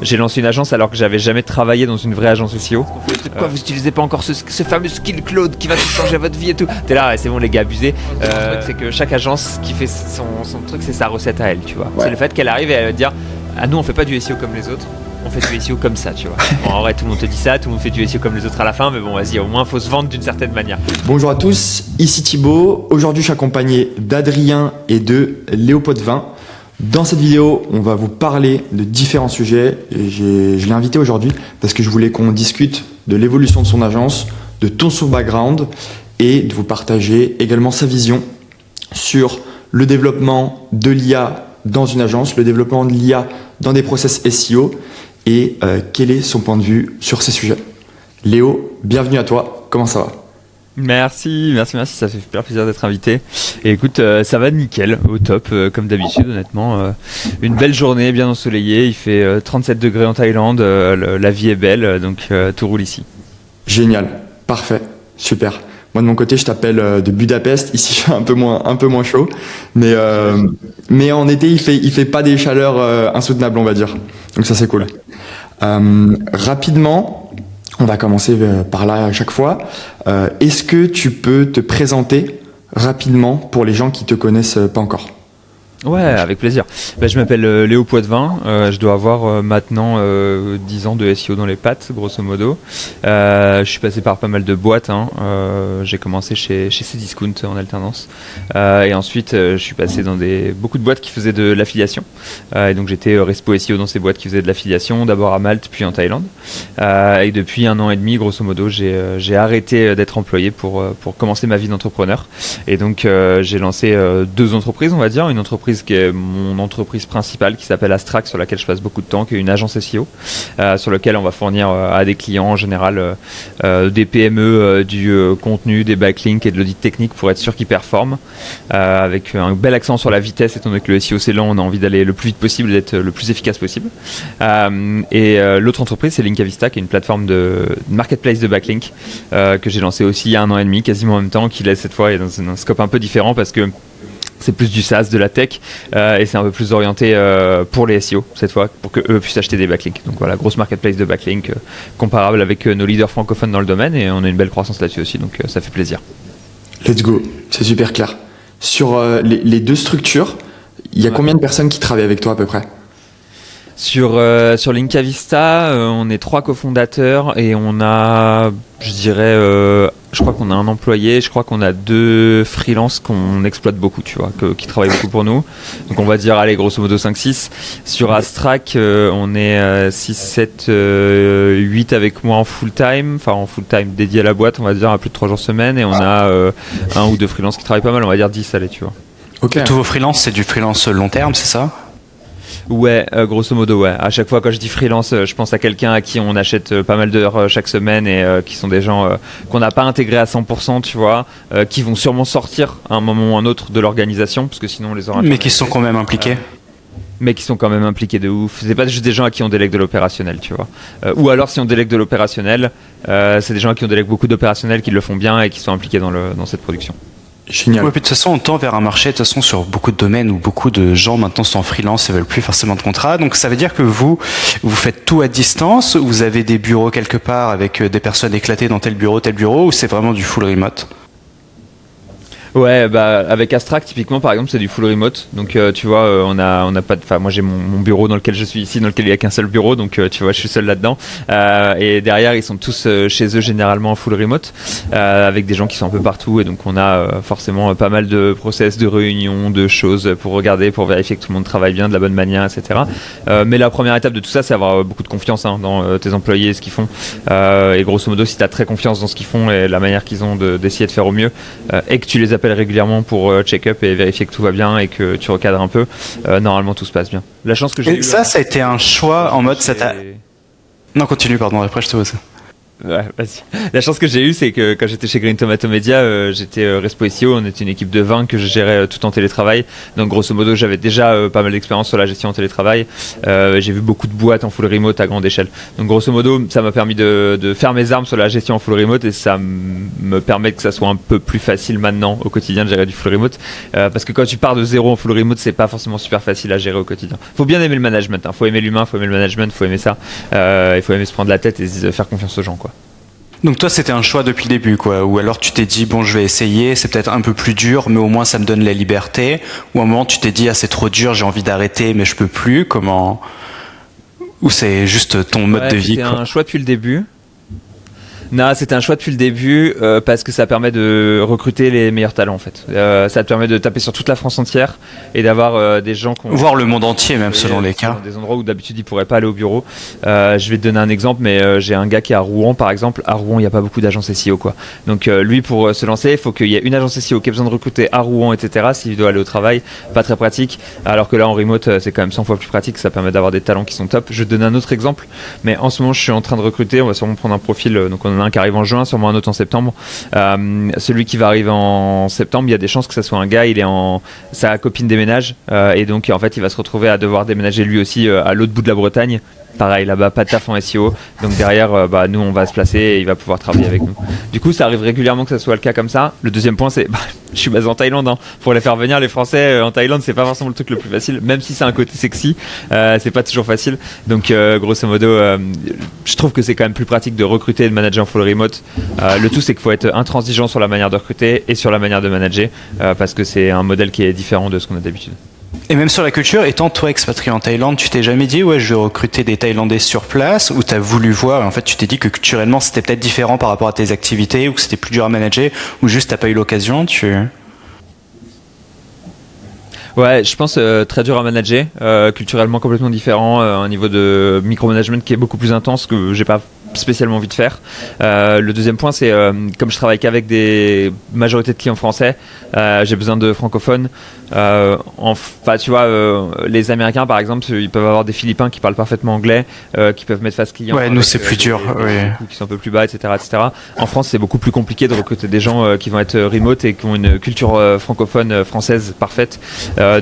J'ai lancé une agence alors que j'avais jamais travaillé dans une vraie agence SEO. Pourquoi vous utilisez pas encore ce fameux skill cloud qui va tout changer votre vie et tout. T'es là, c'est bon les gars, abusez. Le truc c'est que chaque agence qui fait son truc, c'est sa recette à elle, tu vois. C'est le fait qu'elle arrive et elle va te dire, ah nous on fait pas du SEO comme les autres. On fait du SEO comme ça, tu vois. Bon, en vrai, tout le monde te dit ça, tout le monde fait du SEO comme les autres à la fin, mais bon, vas-y, au moins, faut se vendre d'une certaine manière. Bonjour à tous, ici Thibaut. Aujourd'hui, je suis accompagné d'Adrien et de Léo Potvin. Dans cette vidéo, on va vous parler de différents sujets. Et je l'ai invité aujourd'hui parce que je voulais qu'on discute de l'évolution de son agence, de son background et de vous partager également sa vision sur le développement de l'IA dans une agence, le développement de l'IA dans des process SEO et quel est son point de vue sur ces sujets. Léo, bienvenue à toi, comment ça va ? Merci, ça fait super plaisir d'être invité. Et écoute, ça va nickel, au top, comme d'habitude, honnêtement. Une belle journée, bien ensoleillée, il fait 37 degrés en Thaïlande, la vie est belle, donc tout roule ici. Génial, parfait, super. Moi de mon côté, je t'appelle de Budapest. Ici, je suis un peu moins chaud, mais en été, il fait pas des chaleurs insoutenables, on va dire. Donc ça, c'est cool. Rapidement, on va commencer par là à chaque fois. Est-ce que tu peux te présenter rapidement pour les gens qui te connaissent pas encore ? Ouais, avec plaisir. Je m'appelle Léo Potvin, je dois avoir maintenant 10 ans de SEO dans les pattes, grosso modo. Je suis passé par pas mal de boîtes, j'ai commencé chez Cdiscount en alternance. Et ensuite, je suis passé dans beaucoup de boîtes qui faisaient de l'affiliation. Et donc j'étais Respo SEO dans ces boîtes qui faisaient de l'affiliation, d'abord à Malte, puis en Thaïlande. Et depuis 1 an et demi, grosso modo, j'ai arrêté d'être employé pour commencer ma vie d'entrepreneur. Et donc j'ai lancé 2 entreprises, on va dire. Une entreprise qui est mon entreprise principale qui s'appelle Astrac, sur laquelle je passe beaucoup de temps, qui est une agence SEO sur laquelle on va fournir à des clients en général des PME, du contenu, des backlinks et de l'audit technique pour être sûr qu'ils performent, avec un bel accent sur la vitesse. Étant donné que le SEO c'est lent, on a envie d'aller le plus vite possible et d'être le plus efficace possible. Et l'autre entreprise, c'est Linkavista, qui est une plateforme de marketplace de backlink que j'ai lancé aussi il y a 1 an et demi, quasiment en même temps, qui là cette fois est dans un scope un peu différent parce que c'est plus du SaaS, de la tech, et c'est un peu plus orienté pour les SEO cette fois, pour que eux puissent acheter des backlinks. Donc voilà, grosse marketplace de backlinks comparable avec nos leaders francophones dans le domaine, et on a une belle croissance là-dessus aussi, donc ça fait plaisir. Let's go, c'est super clair. Sur les 2 structures, il y a combien de personnes qui travaillent avec toi à peu près ? Sur Linkavista, on est 3 cofondateurs et on a, je dirais, je crois qu'on a un employé, je crois qu'on a 2 freelances qu'on exploite beaucoup, tu vois, qui travaillent beaucoup pour nous. Donc on va dire, allez, grosso modo 5-6. Sur Astrac, on est 6, 7, 8 avec moi en full-time dédié à la boîte, on va dire, à plus de 3 jours semaine, et on a 1 ou 2 freelances qui travaillent pas mal, on va dire 10, allez, tu vois. Ok. Tous vos freelances, c'est du freelance long terme, c'est ça ? Ouais, grosso modo, ouais. À chaque fois, quand je dis freelance, je pense à quelqu'un à qui on achète pas mal d'heures chaque semaine, et qui sont des gens qu'on n'a pas intégrés à 100%, tu vois, qui vont sûrement sortir à un moment ou un autre de l'organisation, parce que sinon on les aura. Mais qui sont quand même impliqués. Mais qui sont quand même impliqués de ouf. C'est pas juste des gens à qui on délègue de l'opérationnel, tu vois. Ou alors, si on délègue de l'opérationnel, c'est des gens à qui on délègue beaucoup d'opérationnel, qui le font bien et qui sont impliqués dans cette production. Génial. Ouais, puis de toute façon, on tend vers un marché, de toute façon, sur beaucoup de domaines où beaucoup de gens maintenant sont en freelance et veulent plus forcément de contrat. Donc, ça veut dire que vous faites tout à distance, vous avez des bureaux quelque part avec des personnes éclatées dans tel bureau, ou c'est vraiment du full remote ? Ouais, avec Astrac typiquement, par exemple, c'est du full remote. Donc tu vois, on a pas de, moi j'ai mon bureau dans lequel je suis ici, dans lequel il y a qu'un seul bureau, donc tu vois, je suis seul là-dedans. Et derrière, ils sont tous chez eux généralement en full remote, avec des gens qui sont un peu partout, et donc on a forcément pas mal de process, de réunions, de choses pour regarder, pour vérifier que tout le monde travaille bien de la bonne manière, etc. Mais la première étape de tout ça, c'est avoir beaucoup de confiance dans tes employés et ce qu'ils font. Et grosso modo, si tu as très confiance dans ce qu'ils font et la manière qu'ils ont d'essayer de faire au mieux, et que tu les appelles régulièrement pour check-up et vérifier que tout va bien et que tu recadres un peu, normalement tout se passe bien. La chance que j'ai eue, ça a été un choix en mode ça t'a... Non, continue, pardon, après je te vois ça. Ouais, vas-y. La chance que j'ai eue, c'est que quand j'étais chez Green Tomato Media, j'étais Respo SEO, on était une équipe de 20 que je gérais tout en télétravail. Donc grosso modo, j'avais déjà pas mal d'expérience sur la gestion en télétravail. J'ai vu beaucoup de boîtes en full remote à grande échelle. Donc grosso modo, ça m'a permis de faire mes armes sur la gestion en full remote et ça me permet que ça soit un peu plus facile maintenant au quotidien de gérer du full remote. Parce que quand tu pars de zéro en full remote, c'est pas forcément super facile à gérer au quotidien. Faut bien aimer le management, hein. Faut aimer l'humain, faut aimer le management, faut aimer ça. Il faut aimer se prendre la tête et faire confiance aux gens, quoi. Donc toi, c'était un choix depuis le début, quoi. Ou alors tu t'es dit, bon, je vais essayer, c'est peut-être un peu plus dur, mais au moins ça me donne la liberté. Ou à un moment, tu t'es dit, ah, c'est trop dur, j'ai envie d'arrêter, mais je peux plus. Comment? Ou c'est juste ton mode de vie, c'était quoi. un choix depuis le début. Non, c'était un choix depuis le début parce que ça permet de recruter les meilleurs talents en fait. Ça te permet de taper sur toute la France entière et d'avoir des gens qui ont... Voir le monde entier même selon les cas. Des endroits où d'habitude ils pourraient pas aller au bureau. Je vais te donner un exemple, mais j'ai un gars qui est à Rouen par exemple. À Rouen, il n'y a pas beaucoup d'agences SEO quoi. Donc lui pour se lancer, il faut qu'il y ait une agence SEO qui ait besoin de recruter à Rouen, etc. S'il doit aller au travail, pas très pratique. Alors que là en remote, c'est quand même 100 fois plus pratique. Ça permet d'avoir des talents qui sont top. Je vais te donner un autre exemple, mais en ce moment je suis en train de recruter. On va sûrement prendre un profil. Donc on en a un qui arrive en juin, sûrement un autre en septembre. Celui qui va arriver en septembre, il y a des chances que ça soit un gars, sa copine déménage et donc en fait il va se retrouver à devoir déménager lui aussi à l'autre bout de la Bretagne. Pareil, là-bas, pas de taf en SEO. Donc derrière, nous, on va se placer et il va pouvoir travailler avec nous. Du coup, ça arrive régulièrement que ça soit le cas comme ça. Le deuxième point, c'est, je suis basé en Thaïlande. Hein. Pour les faire venir, les Français en Thaïlande, c'est pas forcément le truc le plus facile. Même si c'est un côté sexy, c'est pas toujours facile. Donc, grosso modo, je trouve que c'est quand même plus pratique de recruter et de manager en full remote. Le tout, c'est qu'il faut être intransigeant sur la manière de recruter et sur la manière de manager, parce que c'est un modèle qui est différent de ce qu'on a d'habitude. Et même sur la culture, étant toi expatrié en Thaïlande, tu t'es jamais dit ouais je vais recruter des Thaïlandais sur place, ou t'as voulu voir et en fait tu t'es dit que culturellement c'était peut-être différent par rapport à tes activités, ou que c'était plus dur à manager, ou juste t'as pas eu l'occasion, Ouais, je pense très dur à manager, culturellement complètement différent, un niveau de micromanagement qui est beaucoup plus intense que j'ai pas spécialement envie de faire. Le deuxième point, c'est comme je travaille qu'avec des majorités de clients français, j'ai besoin de francophones. Enfin, tu vois, les Américains, par exemple, ils peuvent avoir des Philippins qui parlent parfaitement anglais, qui peuvent mettre face client. Ouais, nous c'est plus dur. Qui sont un peu plus bas, etc., etc. En France, c'est beaucoup plus compliqué de recruter des gens qui vont être remote et qui ont une culture francophone française parfaite.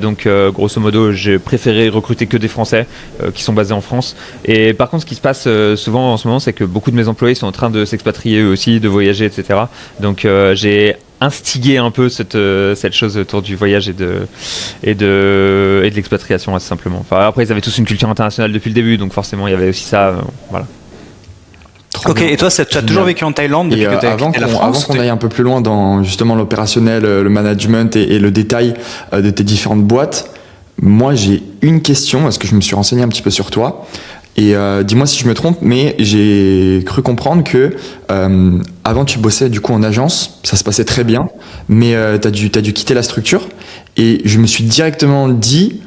Donc, grosso modo, j'ai préféré recruter que des Français qui sont basés en France. Et par contre, ce qui se passe souvent en ce moment, c'est que beaucoup de mes employés sont en train de s'expatrier eux aussi, de voyager, etc. Donc, j'ai instiguer un peu cette chose autour du voyage et de l'expatriation assez simplement. Enfin, après ils avaient tous une culture internationale depuis le début, donc forcément il y avait aussi ça, voilà. Ok, bien. Et toi tu as toujours vécu en Thaïlande depuis que tu as quitté la France? Avant qu'on aille un peu plus loin dans justement l'opérationnel, le management et le détail de tes différentes boîtes, moi j'ai une question, parce que je me suis renseigné un petit peu sur toi. Et dis-moi si je me trompe, mais j'ai cru comprendre que avant tu bossais du coup en agence, ça se passait très bien, mais t'as dû quitter la structure. Et je me suis directement dit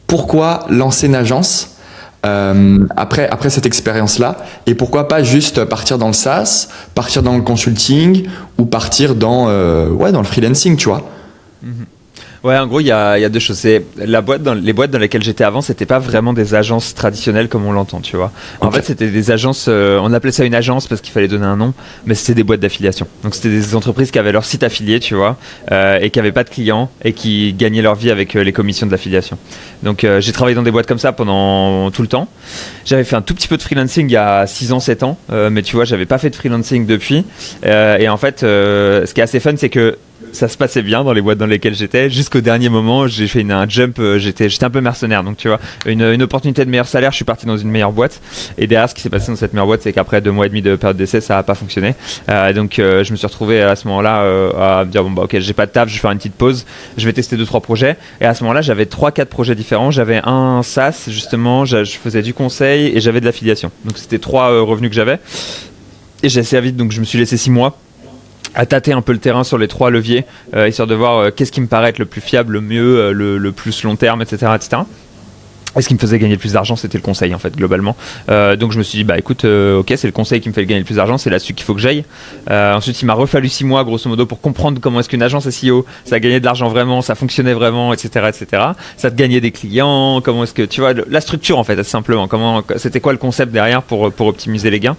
pourquoi lancer une agence après cette expérience-là, et pourquoi pas juste partir dans le SaaS, partir dans le consulting ou partir dans le freelancing, tu vois. Ouais, en gros, il y a deux choses. C'est les boîtes dans lesquelles j'étais avant, c'était pas vraiment des agences traditionnelles comme on l'entend, tu vois. En fait, c'était des agences, on appelait ça une agence parce qu'il fallait donner un nom, mais c'était des boîtes d'affiliation. Donc, c'était des entreprises qui avaient leur site affilié, tu vois, et qui avaient pas de clients et qui gagnaient leur vie avec les commissions de l'affiliation. Donc, j'ai travaillé dans des boîtes comme ça pendant tout le temps. J'avais fait un tout petit peu de freelancing il y a 6 ans, 7 ans, mais tu vois, j'avais pas fait de freelancing depuis. Et en fait, ce qui est assez fun, c'est que ça se passait bien dans les boîtes dans lesquelles j'étais jusqu'au dernier moment. J'ai fait un jump, j'étais un peu mercenaire, donc tu vois, une opportunité de meilleur salaire, je suis parti dans une meilleure boîte, et derrière ce qui s'est passé dans cette meilleure boîte, c'est qu'après 2 mois et demi de période d'essai, ça a pas fonctionné. Donc je me suis retrouvé à ce moment-là à me dire bon bah ok, j'ai pas de taf, je vais faire une petite pause, je vais tester 2-3 projets. Et à ce moment-là, j'avais 3-4 projets différents. J'avais un SaaS justement, je faisais du conseil et j'avais de l'affiliation, donc c'était 3 revenus que j'avais, et j'ai assez vite, donc je me suis laissé 6 mois à tâter un peu le terrain sur les 3 leviers, histoire de voir qu'est-ce qui me paraît être le plus fiable, le mieux, le plus long terme, etc., etc. Et ce qui me faisait gagner le plus d'argent, c'était le conseil, en fait, globalement. Donc, je me suis dit, bah écoute, ok, c'est le conseil qui me fait gagner le plus d'argent, c'est là-dessus qu'il faut que j'aille. Ensuite, il m'a refallu 6 mois, grosso modo, pour comprendre comment est-ce qu'une agence SEO, ça gagnait de l'argent vraiment, ça fonctionnait vraiment, etc., etc. Ça te gagnait des clients, comment est-ce que, tu vois, la structure, en fait, assez simplement. C'était quoi le concept derrière pour optimiser les gains.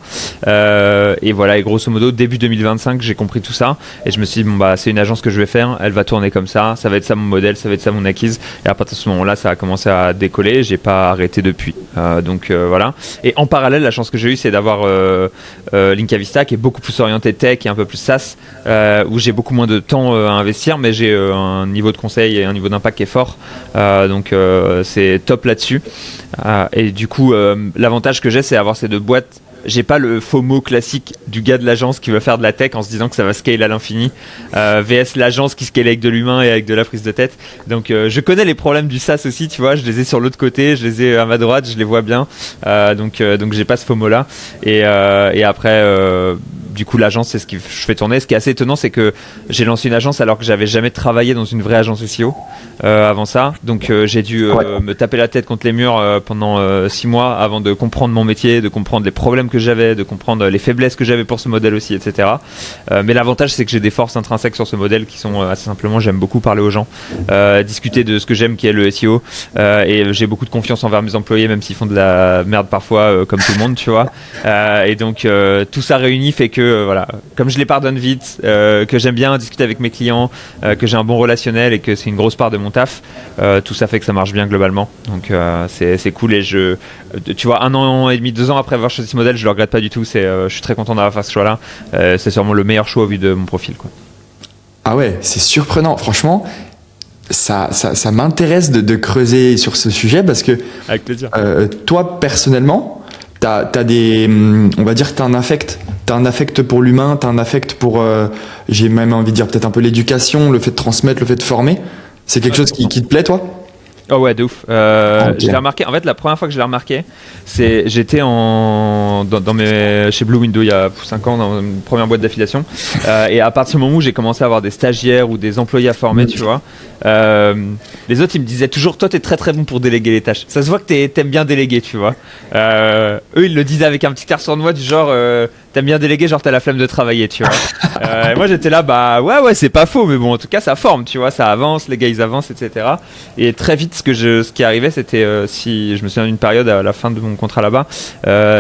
Et voilà, et grosso modo, début 2025, j'ai compris tout ça. Et je me suis dit, bon, bah, c'est une agence que je vais faire, elle va tourner comme ça va être ça mon modèle, ça va être ça mon acquise. Et à partir de ce moment-là, ça a commencé à décoller. J'ai pas arrêté depuis. Donc voilà. Et en parallèle, la chance que j'ai eue, c'est d'avoir Linkavista qui est beaucoup plus orienté tech et un peu plus SaaS, où j'ai beaucoup moins de temps à investir, mais j'ai un niveau de conseil et un niveau d'impact qui est fort. Donc c'est top là-dessus. Et du coup, l'avantage que j'ai, c'est avoir ces deux boîtes. J'ai pas le FOMO classique du gars de l'agence qui veut faire de la tech en se disant que ça va scale à l'infini, VS l'agence qui scale avec de l'humain et avec de la prise de tête. Donc je connais les problèmes du SaaS aussi, tu vois, je les ai sur l'autre côté, je les ai à ma droite, je les vois bien. Donc j'ai pas ce FOMO là. Et après du coup l'agence, c'est ce que je fais tourner. Ce qui est assez étonnant, c'est que j'ai lancé une agence alors que j'avais jamais travaillé dans une vraie agence SEO avant ça. Donc j'ai dû me taper la tête contre les murs pendant 6 mois avant de comprendre mon métier, de comprendre les problèmes que j'avais, de comprendre les faiblesses que j'avais pour ce modèle aussi, etc. Mais l'avantage, c'est que j'ai des forces intrinsèques sur ce modèle qui sont assez simplement, j'aime beaucoup parler aux gens, discuter de ce que j'aime qui est le SEO, et j'ai beaucoup de confiance envers mes employés, même s'ils font de la merde parfois, comme tout le monde, tu vois. Et donc tout ça réuni fait que voilà, comme je les pardonne vite, que j'aime bien discuter avec mes clients, que j'ai un bon relationnel et que c'est une grosse part de mon taf, tout ça fait que ça marche bien globalement. Donc c'est cool. Et tu vois, 1 an et demi, 2 ans après avoir choisi ce modèle, je le regrette pas du tout. Je suis très content d'avoir fait ce choix-là. C'est sûrement le meilleur choix au vu de mon profil, quoi. Ah ouais, c'est surprenant. Franchement, ça m'intéresse de creuser sur ce sujet parce que Avec plaisir. toi, personnellement, t'as des, on va dire que t'as un affect. T'as un affect pour l'humain, t'as un affect pour, j'ai même envie de dire peut-être un peu l'éducation, le fait de transmettre, le fait de former. C'est quelque chose qui te plaît, toi? Oh ouais, de ouf. Okay. Je l'ai remarqué. En fait, la première fois que je l'ai remarqué, j'étais chez Blue Window il y a 5 ans, dans une première boîte d'affiliation. Et à partir du moment où j'ai commencé à avoir des stagiaires ou des employés à former, tu vois, les autres, ils me disaient toujours, toi, t'es très très bon pour déléguer les tâches. Ça se voit que t'aimes bien déléguer, tu vois. Eux, ils le disaient avec un petit air sournois du genre, t'aimes bien déléguer, genre t'as la flemme de travailler, tu vois. Moi, j'étais là, bah ouais, c'est pas faux, mais bon, en tout cas, ça forme, tu vois, ça avance, les gars, ils avancent, etc. Et très vite, ce qui arrivait, c'était, si je me souviens d'une période à la fin de mon contrat là-bas,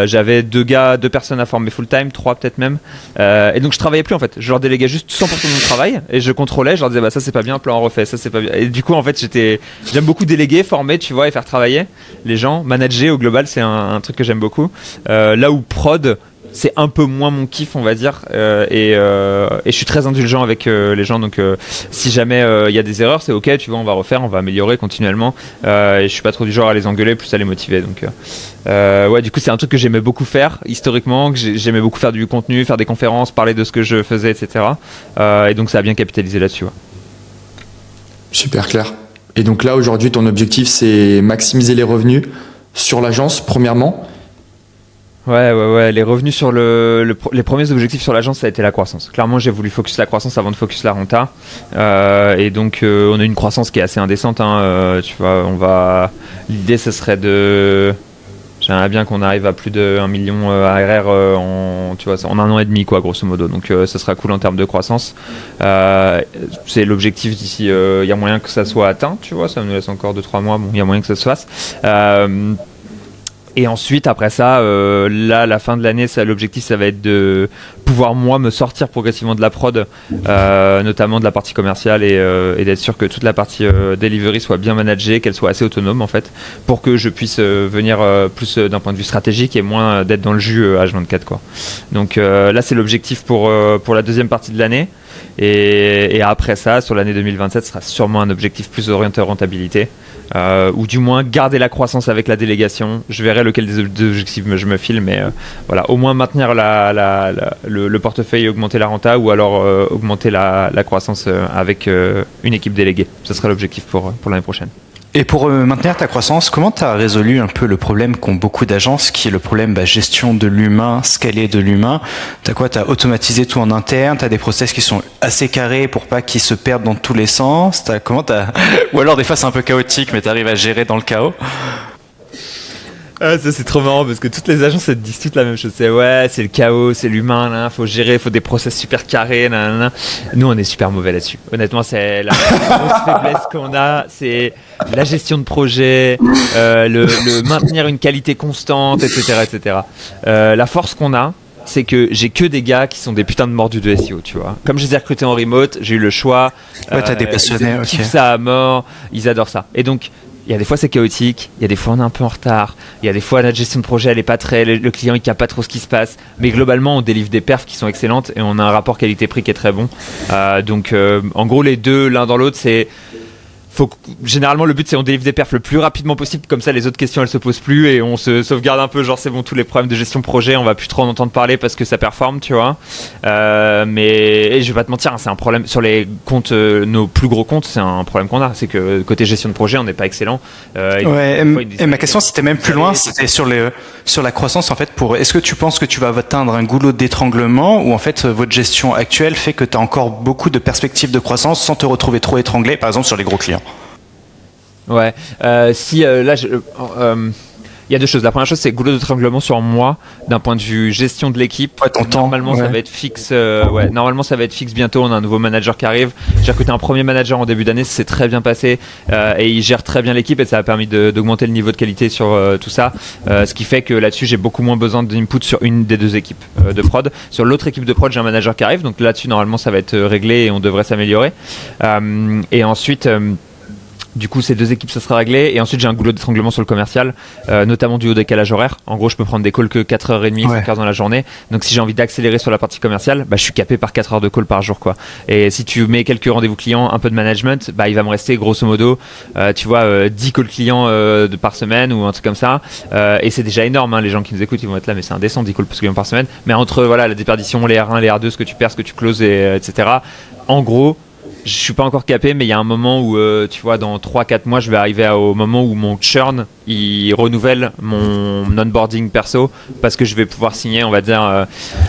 j'avais 2 personnes à former full-time, 3 peut-être même. Et donc, je travaillais plus, en fait. Je leur déléguais juste 100% de mon travail et je contrôlais, je leur disais, bah ça, c'est pas bien, plan refait, ça, c'est pas bien. Et du coup, en fait, j'aime beaucoup déléguer, former, tu vois, et faire travailler les gens. Manager, au global, c'est un truc que j'aime beaucoup. Là où prod, c'est un peu moins mon kiff, on va dire, et je suis très indulgent avec les gens, donc si jamais il y a des erreurs, c'est ok, tu vois, on va refaire, on va améliorer continuellement, et je suis pas trop du genre à les engueuler, plus à les motiver, donc ouais, du coup c'est un truc que j'aimais beaucoup faire historiquement, que j'aimais beaucoup faire du contenu, faire des conférences, parler de ce que je faisais, etc. Et donc ça a bien capitalisé là-dessus. Ouais. Super clair. Et donc là aujourd'hui ton objectif c'est maximiser les revenus sur l'agence premièrement. Ouais, les revenus sur les premiers objectifs sur l'agence, ça a été la croissance. Clairement, j'ai voulu focus la croissance avant de focus la renta. Et donc, on a une croissance qui est assez indécente, hein. Tu vois, l'idée, ce serait j'aimerais bien qu'on arrive à plus de 1 million ARR en 1 an et demi, quoi, grosso modo. Donc, ça sera cool en termes de croissance. C'est l'objectif d'ici, il y a moyen que ça soit atteint, tu vois, ça nous laisse encore 2-3 mois, bon, il y a moyen que ça se fasse. Et ensuite, après ça, là, la fin de l'année, l'objectif, ça va être de pouvoir, moi, me sortir progressivement de la prod, notamment de la partie commerciale, et d'être sûr que toute la partie delivery soit bien managée, qu'elle soit assez autonome, en fait, pour que je puisse venir plus d'un point de vue stratégique et moins d'être dans le jus H24, quoi. Donc là, c'est l'objectif pour la deuxième partie de l'année. Et après ça, sur l'année 2027, ce sera sûrement un objectif plus orienté rentabilité. Ou du moins garder la croissance avec la délégation. Je verrai lequel des objectifs je me file, mais voilà, au moins maintenir le portefeuille et augmenter la renta, ou alors augmenter la croissance avec une équipe déléguée. Ce sera l'objectif pour l'année prochaine. Et pour maintenir ta croissance, comment tu as résolu un peu le problème qu'ont beaucoup d'agences, qui est le problème gestion de l'humain, scaler de l'humain? T'as automatisé tout en interne, t'as des process qui sont assez carrés pour pas qu'ils se perdent dans tous les sens. Ou alors des fois c'est un peu chaotique, mais t'arrives à gérer dans le chaos? Ah, ça c'est trop marrant parce que toutes les agences elles te disent toutes la même chose. C'est ouais, c'est le chaos, c'est l'humain, là, faut gérer, faut des process super carrés. Là, là, là. Nous on est super mauvais là-dessus. Honnêtement, c'est la grosse faiblesse qu'on a, c'est la gestion de projet, le maintenir une qualité constante, etc., etc. La force qu'on a, c'est que j'ai que des gars qui sont des putains de mordus de SEO, tu vois. Comme je les ai recrutés en remote, j'ai eu le choix. Ouais, t'as des passionnés, ils kiffent ça à mort, ils adorent ça. Et donc, il y a des fois c'est chaotique, il y a des fois on est un peu en retard, il y a des fois notre gestion de projet elle est pas très, le client il capte pas trop ce qui se passe, mais globalement on délivre des perfs qui sont excellentes et on a un rapport qualité-prix qui est très bon. Donc en gros les deux l'un dans l'autre c'est généralement le but c'est on délivre des perfs le plus rapidement possible, comme ça les autres questions elles se posent plus et on se sauvegarde un peu, genre c'est bon, tous les problèmes de gestion de projet on va plus trop en entendre parler parce que ça performe, tu vois. Mais je vais pas te mentir, hein, c'est un problème sur les comptes, nos plus gros comptes, c'est un problème qu'on a, c'est que côté gestion de projet on n'est pas excellent. Et ma question c'était même plus loin, c'était sur la croissance en fait. Est-ce que tu penses que tu vas atteindre un goulot d'étranglement ou en fait votre gestion actuelle fait que tu as encore beaucoup de perspectives de croissance sans te retrouver trop étranglé, par exemple sur les gros clients? Ouais, il y a deux choses. La première chose, c'est goulot d'étranglement sur moi, d'un point de vue gestion de l'équipe. Ouais, ton temps. Normalement, ça va être fixe. Normalement, ça va être fixe bientôt. On a un nouveau manager qui arrive. J'ai recruté un premier manager en début d'année, ça s'est très bien passé et il gère très bien l'équipe et ça a permis d'augmenter le niveau de qualité sur tout ça. Ce qui fait que là-dessus, j'ai beaucoup moins besoin d'input sur une des deux équipes de prod. Sur l'autre équipe de prod, j'ai un manager qui arrive, donc là-dessus, normalement, ça va être réglé et on devrait s'améliorer. Et ensuite. Du coup, ces deux équipes, ça sera réglé. Et ensuite, j'ai un goulot d'étranglement sur le commercial, notamment du haut décalage horaire. En gros, je peux prendre des calls que 4h30, 5 heures dans la journée. Donc, si j'ai envie d'accélérer sur la partie commerciale, je suis capé par 4 heures de call par jour, quoi. Et si tu mets quelques rendez-vous clients, un peu de management, il va me rester grosso modo, 10 calls clients par semaine ou un truc comme ça. Et c'est déjà énorme, hein. Les gens qui nous écoutent, ils vont être là, mais c'est indécent, 10 calls clients par semaine. Mais entre, la déperdition, les R1, les R2, ce que tu perds, ce que tu closes, etc. En gros, je suis pas encore capé, mais il y a un moment où, dans 3-4 mois, je vais arriver au moment où mon churn, il renouvelle mon onboarding perso, parce que je vais pouvoir signer, on va dire,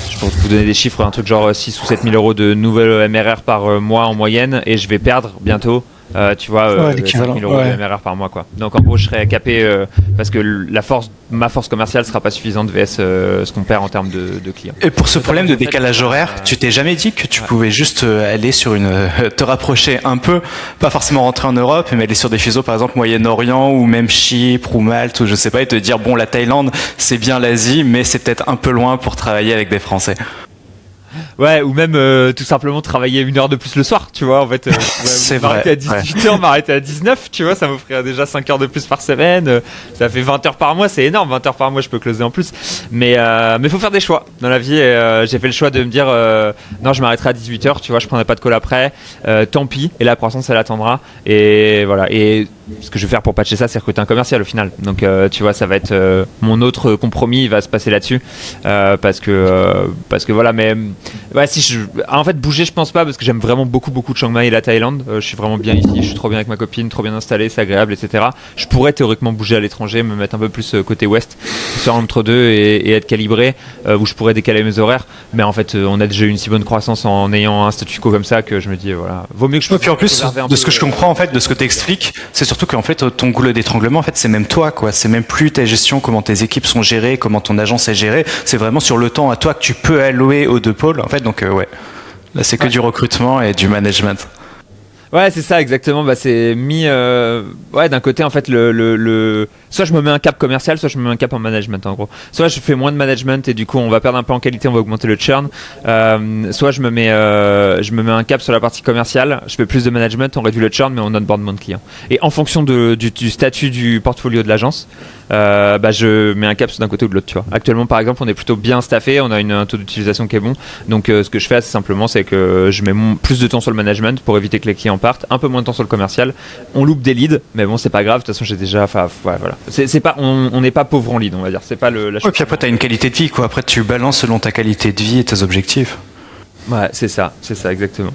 je peux vous donner des chiffres, un truc genre 6 ou 7 000 euros de nouvelles MRR par mois en moyenne, et je vais perdre bientôt 5 000 euros de MRR par mois, quoi. Donc en gros je serai capé parce que ma force commerciale sera pas suffisante vs ce qu'on perd en termes de clients. Et pour ce problème de décalage horaire, tu t'es jamais dit que tu pouvais juste aller sur te rapprocher un peu, pas forcément rentrer en Europe, mais aller sur des fuseaux par exemple Moyen-Orient ou même Chypre ou Malte ou je sais pas, et te dire bon, la Thaïlande c'est bien l'Asie mais c'est peut-être un peu loin pour travailler avec des Français. Ouais, ou même tout simplement travailler 1 heure de plus le soir, tu vois, en fait. C'est vrai. M'arrêter à 18h, m'arrêter à 19, tu vois, ça m'offrirait déjà 5 heures de plus par semaine. Ça fait 20 heures par mois, c'est énorme, 20 heures par mois, je peux closer en plus. Mais faut faire des choix dans la vie. J'ai fait le choix de me dire, non, je m'arrêterai à 18h, tu vois, je prendrai pas de call après. Tant pis, et la croissance, elle attendra. Et voilà. Et ce que je vais faire pour patcher ça, c'est recruter un commercial au final. Donc, tu vois, ça va être mon autre compromis, il va se passer là-dessus. Parce que voilà, mais ouais, en fait, bouger, je pense pas, parce que j'aime vraiment beaucoup Chiang Mai et la Thaïlande. Je suis vraiment bien ici, je suis trop bien avec ma copine, trop bien installé, c'est agréable, etc. Je pourrais théoriquement bouger à l'étranger, me mettre un peu plus côté ouest, sur entre deux et être calibré, où je pourrais décaler mes horaires. Mais en fait, on a déjà eu une si bonne croissance en ayant un statu quo comme ça que je me dis, voilà, vaut mieux que je. Et puis en plus, de ce que je comprends, en fait, de ce que tu expliques, c'est surtout qu'en fait, ton goulot d'étranglement, en fait, c'est même toi, quoi. C'est même plus ta gestion, comment tes équipes sont gérées, comment ton agence est gérée. C'est vraiment sur le temps à toi que tu peux allouer aux deux pôles, en fait. Donc, ouais. Là, c'est que du recrutement et du management. Ouais, c'est ça, exactement. C'est mis. D'un côté, en fait, soit je me mets un cap commercial, soit je me mets un cap en management, en gros. Soit je fais moins de management et du coup, on va perdre un peu en qualité, on va augmenter le churn. Soit je me mets un cap sur la partie commerciale, je fais plus de management, on réduit le churn, mais on onboard moins de clients. Et en fonction du statut du portfolio de l'agence, je mets un cap d'un côté ou de l'autre, tu vois. Actuellement, par exemple, on est plutôt bien staffé, on a un taux d'utilisation qui est bon. Donc, ce que je fais assez simplement, c'est que je mets plus de temps sur le management pour éviter que les clients partent, un peu moins de temps sur le commercial. On loupe des leads, mais bon, c'est pas grave. De toute façon, j'ai déjà. Voilà. C'est pas. On n'est pas pauvre en lead, on va dire. C'est pas la. Ouais, puis après, t'as une qualité de vie, quoi. Après, tu balances selon ta qualité de vie et tes objectifs. Ouais, c'est ça, exactement.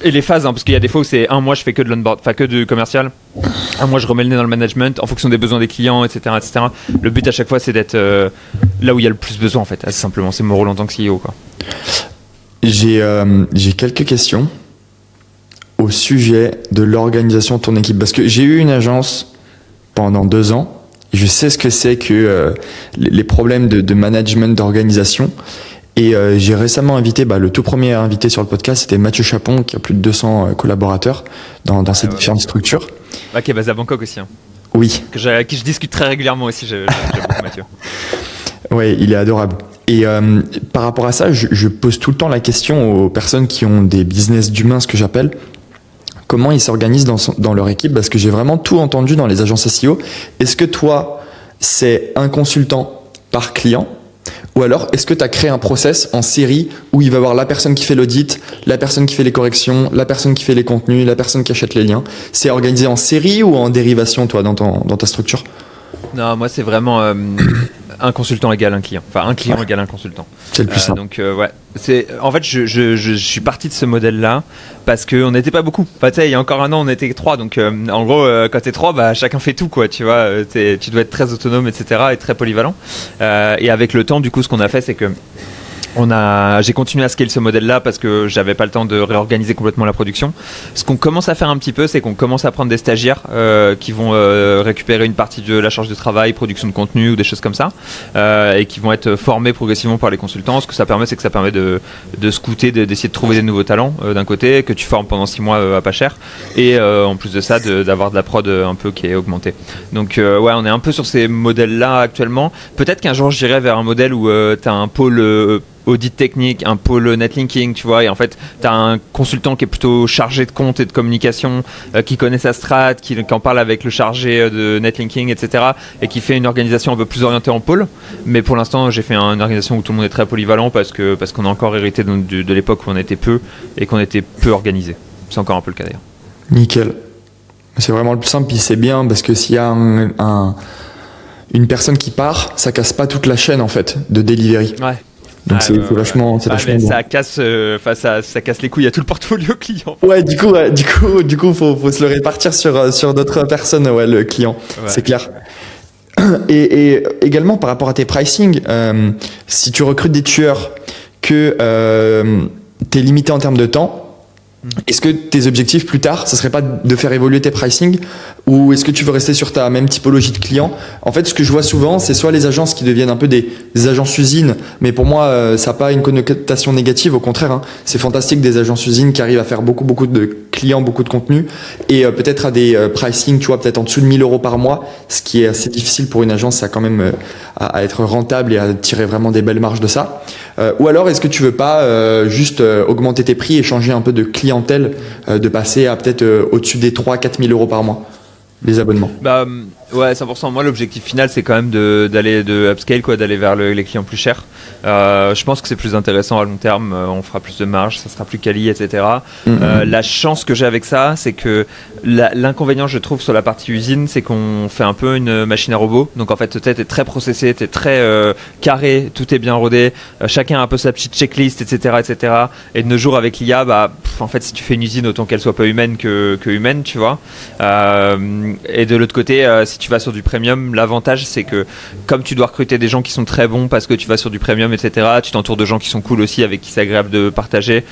Et les phases, hein, parce qu'il y a des fois où c'est un mois je fais que de l'onboard, que du commercial, un mois je remets le nez dans le management en fonction des besoins des clients, etc. Le but à chaque fois c'est d'être là où il y a le plus besoin, en fait, assez simplement. C'est mon rôle en tant que CEO, quoi. J'ai quelques questions au sujet de l'organisation de ton équipe, parce que j'ai eu une agence pendant 2 ans. je sais ce que c'est que les problèmes de management, d'organisation. Et j'ai récemment invité, le tout premier invité sur le podcast, c'était Mathieu Chapon, qui a plus de 200 collaborateurs dans ces différentes structures. Qui est basé à Bangkok aussi. Hein. Oui. Avec qui je discute très régulièrement aussi, j'aime beaucoup Mathieu. Ouais, il est adorable. Et par rapport à ça, je pose tout le temps la question aux personnes qui ont des business d'humains, ce que j'appelle, comment ils s'organisent dans leur équipe, parce que j'ai vraiment tout entendu dans les agences SEO. Est-ce que toi, c'est un consultant par client, ou alors est-ce que tu as créé un process en série où il va y avoir la personne qui fait l'audit, la personne qui fait les corrections, la personne qui fait les contenus, la personne qui achète les liens? C'est organisé en série ou en dérivation, toi, dans ta structure? Non, moi c'est vraiment un consultant égale un client. Enfin, un client égale un consultant. C'est le plus simple. Donc ouais, en fait je suis parti de ce modèle-là parce qu'on n'était pas beaucoup. Enfin, tu sais, il y a encore un an on était 3, donc en gros quand t'es 3, chacun fait tout quoi. Tu vois, tu dois être très autonome, etc. et très polyvalent. Et avec le temps, du coup, ce qu'on a fait, c'est que j'ai continué à scale ce modèle-là parce que j'avais pas le temps de réorganiser complètement la production. Ce qu'on commence à faire un petit peu, c'est qu'on commence à prendre des stagiaires qui vont récupérer une partie de la charge de travail, production de contenu ou des choses comme ça, et qui vont être formés progressivement par les consultants. Ce que ça permet, c'est que ça permet de scouter, d'essayer de trouver des nouveaux talents d'un côté, que tu formes pendant 6 mois à pas cher, et en plus de ça, d'avoir de la prod un peu qui est augmentée. Donc ouais, on est un peu sur ces modèles-là actuellement. Peut-être qu'un jour, j'irai vers un modèle où tu as un pôle audit technique, un pôle netlinking, tu vois, et en fait, tu as un consultant qui est plutôt chargé de compte et de communication, qui connaît sa strat, qui en parle avec le chargé de netlinking, etc., et qui fait une organisation un peu plus orientée en pôle. Mais pour l'instant, j'ai fait une organisation où tout le monde est très polyvalent parce qu'on a encore hérité de l'époque où on était peu et qu'on était peu organisé. C'est encore un peu le cas d'ailleurs. Nickel. C'est vraiment le plus simple, puis c'est bien parce que s'il y a une personne qui part, ça casse pas toute la chaîne en fait de delivery. Ouais. Donc c'est vachement bon. Ça casse, ça casse les couilles à tout le portfolio client. Ouais, du coup, faut se le répartir sur d'autres personnes, ouais, le client, ouais. C'est clair. Et également par rapport à tes pricing, si tu recrutes des tueurs que t'es limité en termes de temps, est-ce que tes objectifs plus tard, ça serait pas de faire évoluer tes pricing, ou est-ce que tu veux rester sur ta même typologie de clients? En fait, ce que je vois souvent, c'est soit les agences qui deviennent un peu des agences usines, mais pour moi, ça n'a pas une connotation négative, au contraire, hein. C'est fantastique des agences usines qui arrivent à faire beaucoup de clients, beaucoup de contenu, et peut-être à des pricing, tu vois, peut-être en dessous de 1 000 € par mois, ce qui est assez difficile pour une agence, ça quand même à être rentable et à tirer vraiment des belles marges de ça. Ou alors, est-ce que tu veux pas juste augmenter tes prix et changer un peu de clientèle, de passer à peut-être au-dessus des 3-4 000 € par mois, les abonnements? Ouais, 100%. Moi, l'objectif final, c'est quand même d'aller de upscale, quoi, d'aller vers les clients plus chers. Je pense que c'est plus intéressant à long terme. On fera plus de marge, ça sera plus quali, etc. La chance que j'ai avec ça, c'est que l'inconvénient, je trouve, sur la partie usine, c'est qu'on fait un peu une machine à robot. Donc, en fait, t'es très processé, t'es très carré, tout est bien rodé. Chacun a un peu sa petite checklist, etc., etc. Et de nos jours, avec l'IA, en fait, si tu fais une usine, autant qu'elle soit pas humaine que humaine, tu vois. Et de l'autre côté, si tu vas sur du premium, l'avantage c'est que comme tu dois recruter des gens qui sont très bons parce que tu vas sur du premium, etc., tu t'entoures de gens qui sont cool aussi, avec qui c'est agréable de partager,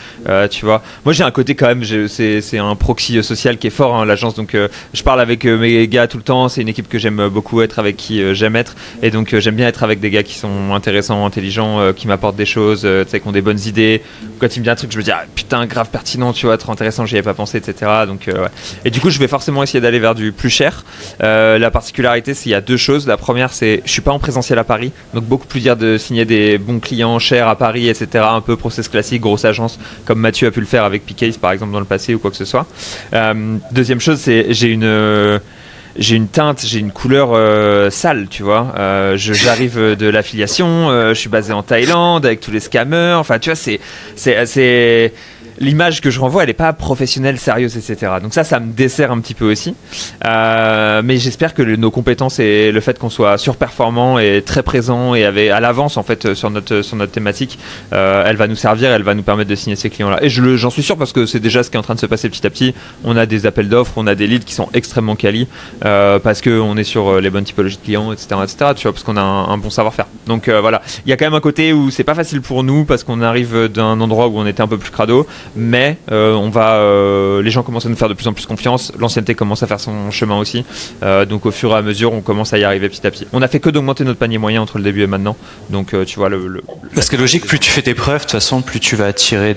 tu vois. Moi j'ai un côté quand même, c'est un proxy social qui est fort, hein, l'agence, donc je parle avec mes gars tout le temps, c'est une équipe que j'aime beaucoup être, avec qui j'aime être, et donc j'aime bien être avec des gars qui sont intéressants, intelligents, qui m'apportent des choses, tu sais, qui ont des bonnes idées. Quand ils me disent un truc, je me dis putain, grave pertinent, tu vois, trop intéressant, j'y avais pas pensé, etc. Donc ouais. Et du coup je vais forcément essayer d'aller vers du plus cher. La particularité, c'est qu'il y a 2 choses. La première, c'est je suis pas en présentiel à Paris, donc beaucoup plus dur de signer des bons clients chers à Paris, etc. Un peu process classique, grosse agence, comme Mathieu a pu le faire avec Picase par exemple dans le passé ou quoi que ce soit. Deuxième chose, c'est j'ai une teinte, j'ai une couleur sale, tu vois. J'arrive de l'affiliation, je suis basé en Thaïlande avec tous les scammers. Enfin, tu vois, c'est l'image que je renvoie, elle est pas professionnelle, sérieuse, etc. Donc ça me dessert un petit peu aussi. Mais j'espère que nos compétences et le fait qu'on soit surperformant et très présent et à l'avance en fait sur notre thématique, elle va nous servir, elle va nous permettre de signer ces clients-là. Et j'en suis sûr parce que c'est déjà ce qui est en train de se passer petit à petit. On a des appels d'offres, on a des leads qui sont extrêmement quali parce que on est sur les bonnes typologies de clients, etc., etc. Tu vois, parce qu'on a un bon savoir-faire. Donc voilà, il y a quand même un côté où c'est pas facile pour nous parce qu'on arrive d'un endroit où on était un peu plus crado. mais les gens commencent à nous faire de plus en plus confiance. L'ancienneté commence à faire son chemin aussi. Donc au fur et à mesure, on commence à y arriver petit à petit. On a fait que d'augmenter notre panier moyen entre le début et maintenant. Donc tu vois parce que logique, plus tu fais tes preuves, de toute façon, plus tu vas attirer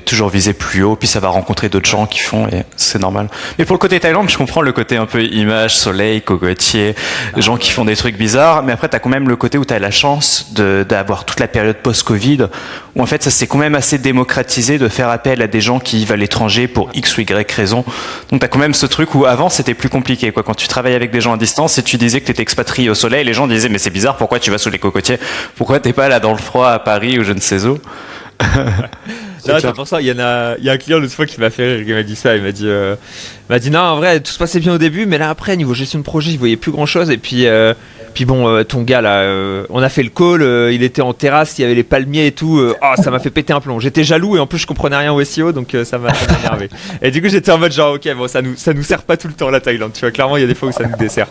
toujours viser plus haut, puis ça va rencontrer d'autres gens qui font, et c'est normal. Mais pour le côté Thaïlande, je comprends le côté un peu image, soleil, cocotier, gens qui font des trucs bizarres, mais après t'as quand même le côté où t'as la chance d'avoir toute la période post-Covid, où en fait ça s'est quand même assez démocratisé de faire appel à des gens qui vivent à l'étranger pour X ou Y raison. Donc t'as quand même ce truc où avant c'était plus compliqué, quoi. Quand tu travaillais avec des gens à distance et tu disais que t'étais expatrié au soleil, les gens disaient mais c'est bizarre, pourquoi tu vas sous les cocotiers? Pourquoi t'es pas là dans le froid à Paris ou je ne sais où? C'est pour ça, il y a un client l'autre fois qui m'a fait rire, qui m'a dit ça, il m'a dit non, en vrai tout se passait bien au début, mais là après niveau gestion de projet, il voyait plus grand chose, et puis bon, ton gars là, on a fait le call, il était en terrasse, il y avait les palmiers et tout, ça m'a fait péter un plomb. J'étais jaloux et en plus je comprenais rien au SEO, donc ça m'a énervé. Et du coup j'étais en mode genre ok, bon ça nous sert pas tout le temps la Thaïlande, tu vois, clairement il y a des fois où ça nous dessert.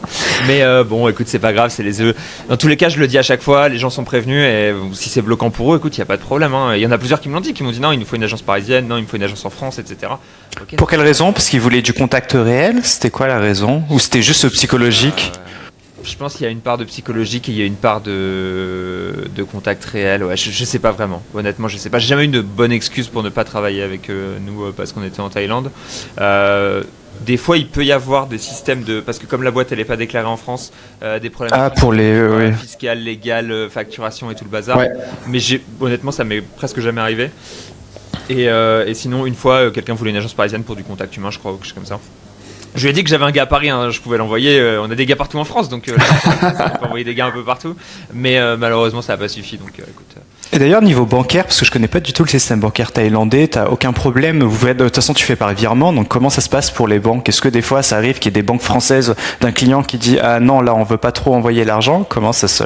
Mais bon écoute, c'est pas grave, c'est les œufs. Dans tous les cas je le dis à chaque fois, les gens sont prévenus, et si c'est bloquant pour eux, écoute, il y a pas de problème, hein. Il y en a plusieurs qui me l'ont dit, qui m'ont dit non, il nous faut une agence parisienne, non il me faut une agence en France, etc. Okay. Pour quelle raison? Parce qu'ils voulaient du contact réel? C'était quoi la raison? Ou c'était juste psychologique? Je pense qu'il y a une part de psychologique et il y a une part de contact réel. Ouais, je sais pas vraiment. Honnêtement, je sais pas. J'ai jamais eu de bonne excuse pour ne pas travailler avec nous parce qu'on était en Thaïlande. Des fois, il peut y avoir des systèmes parce que comme la boîte elle est pas déclarée en France, des problèmes pour les fiscales, légales, facturation et tout le bazar. Ouais. Mais honnêtement, ça m'est presque jamais arrivé. Et sinon, une fois, quelqu'un voulait une agence parisienne pour du contact humain, je crois, ou quelque chose comme ça. Je lui ai dit que j'avais un gars à Paris, hein, je pouvais l'envoyer. On a des gars partout en France, donc on peut envoyer des gars un peu partout. Mais malheureusement, ça n'a pas suffi. Donc, écoute. Et d'ailleurs, niveau bancaire, parce que je connais pas du tout le système bancaire thaïlandais, t'as aucun problème. De toute façon, tu fais par virement. Donc, comment ça se passe pour les banques? Est-ce que des fois, ça arrive qu'il y ait des banques françaises d'un client qui dit ah non, là, on veut pas trop envoyer l'argent? Comment ça se...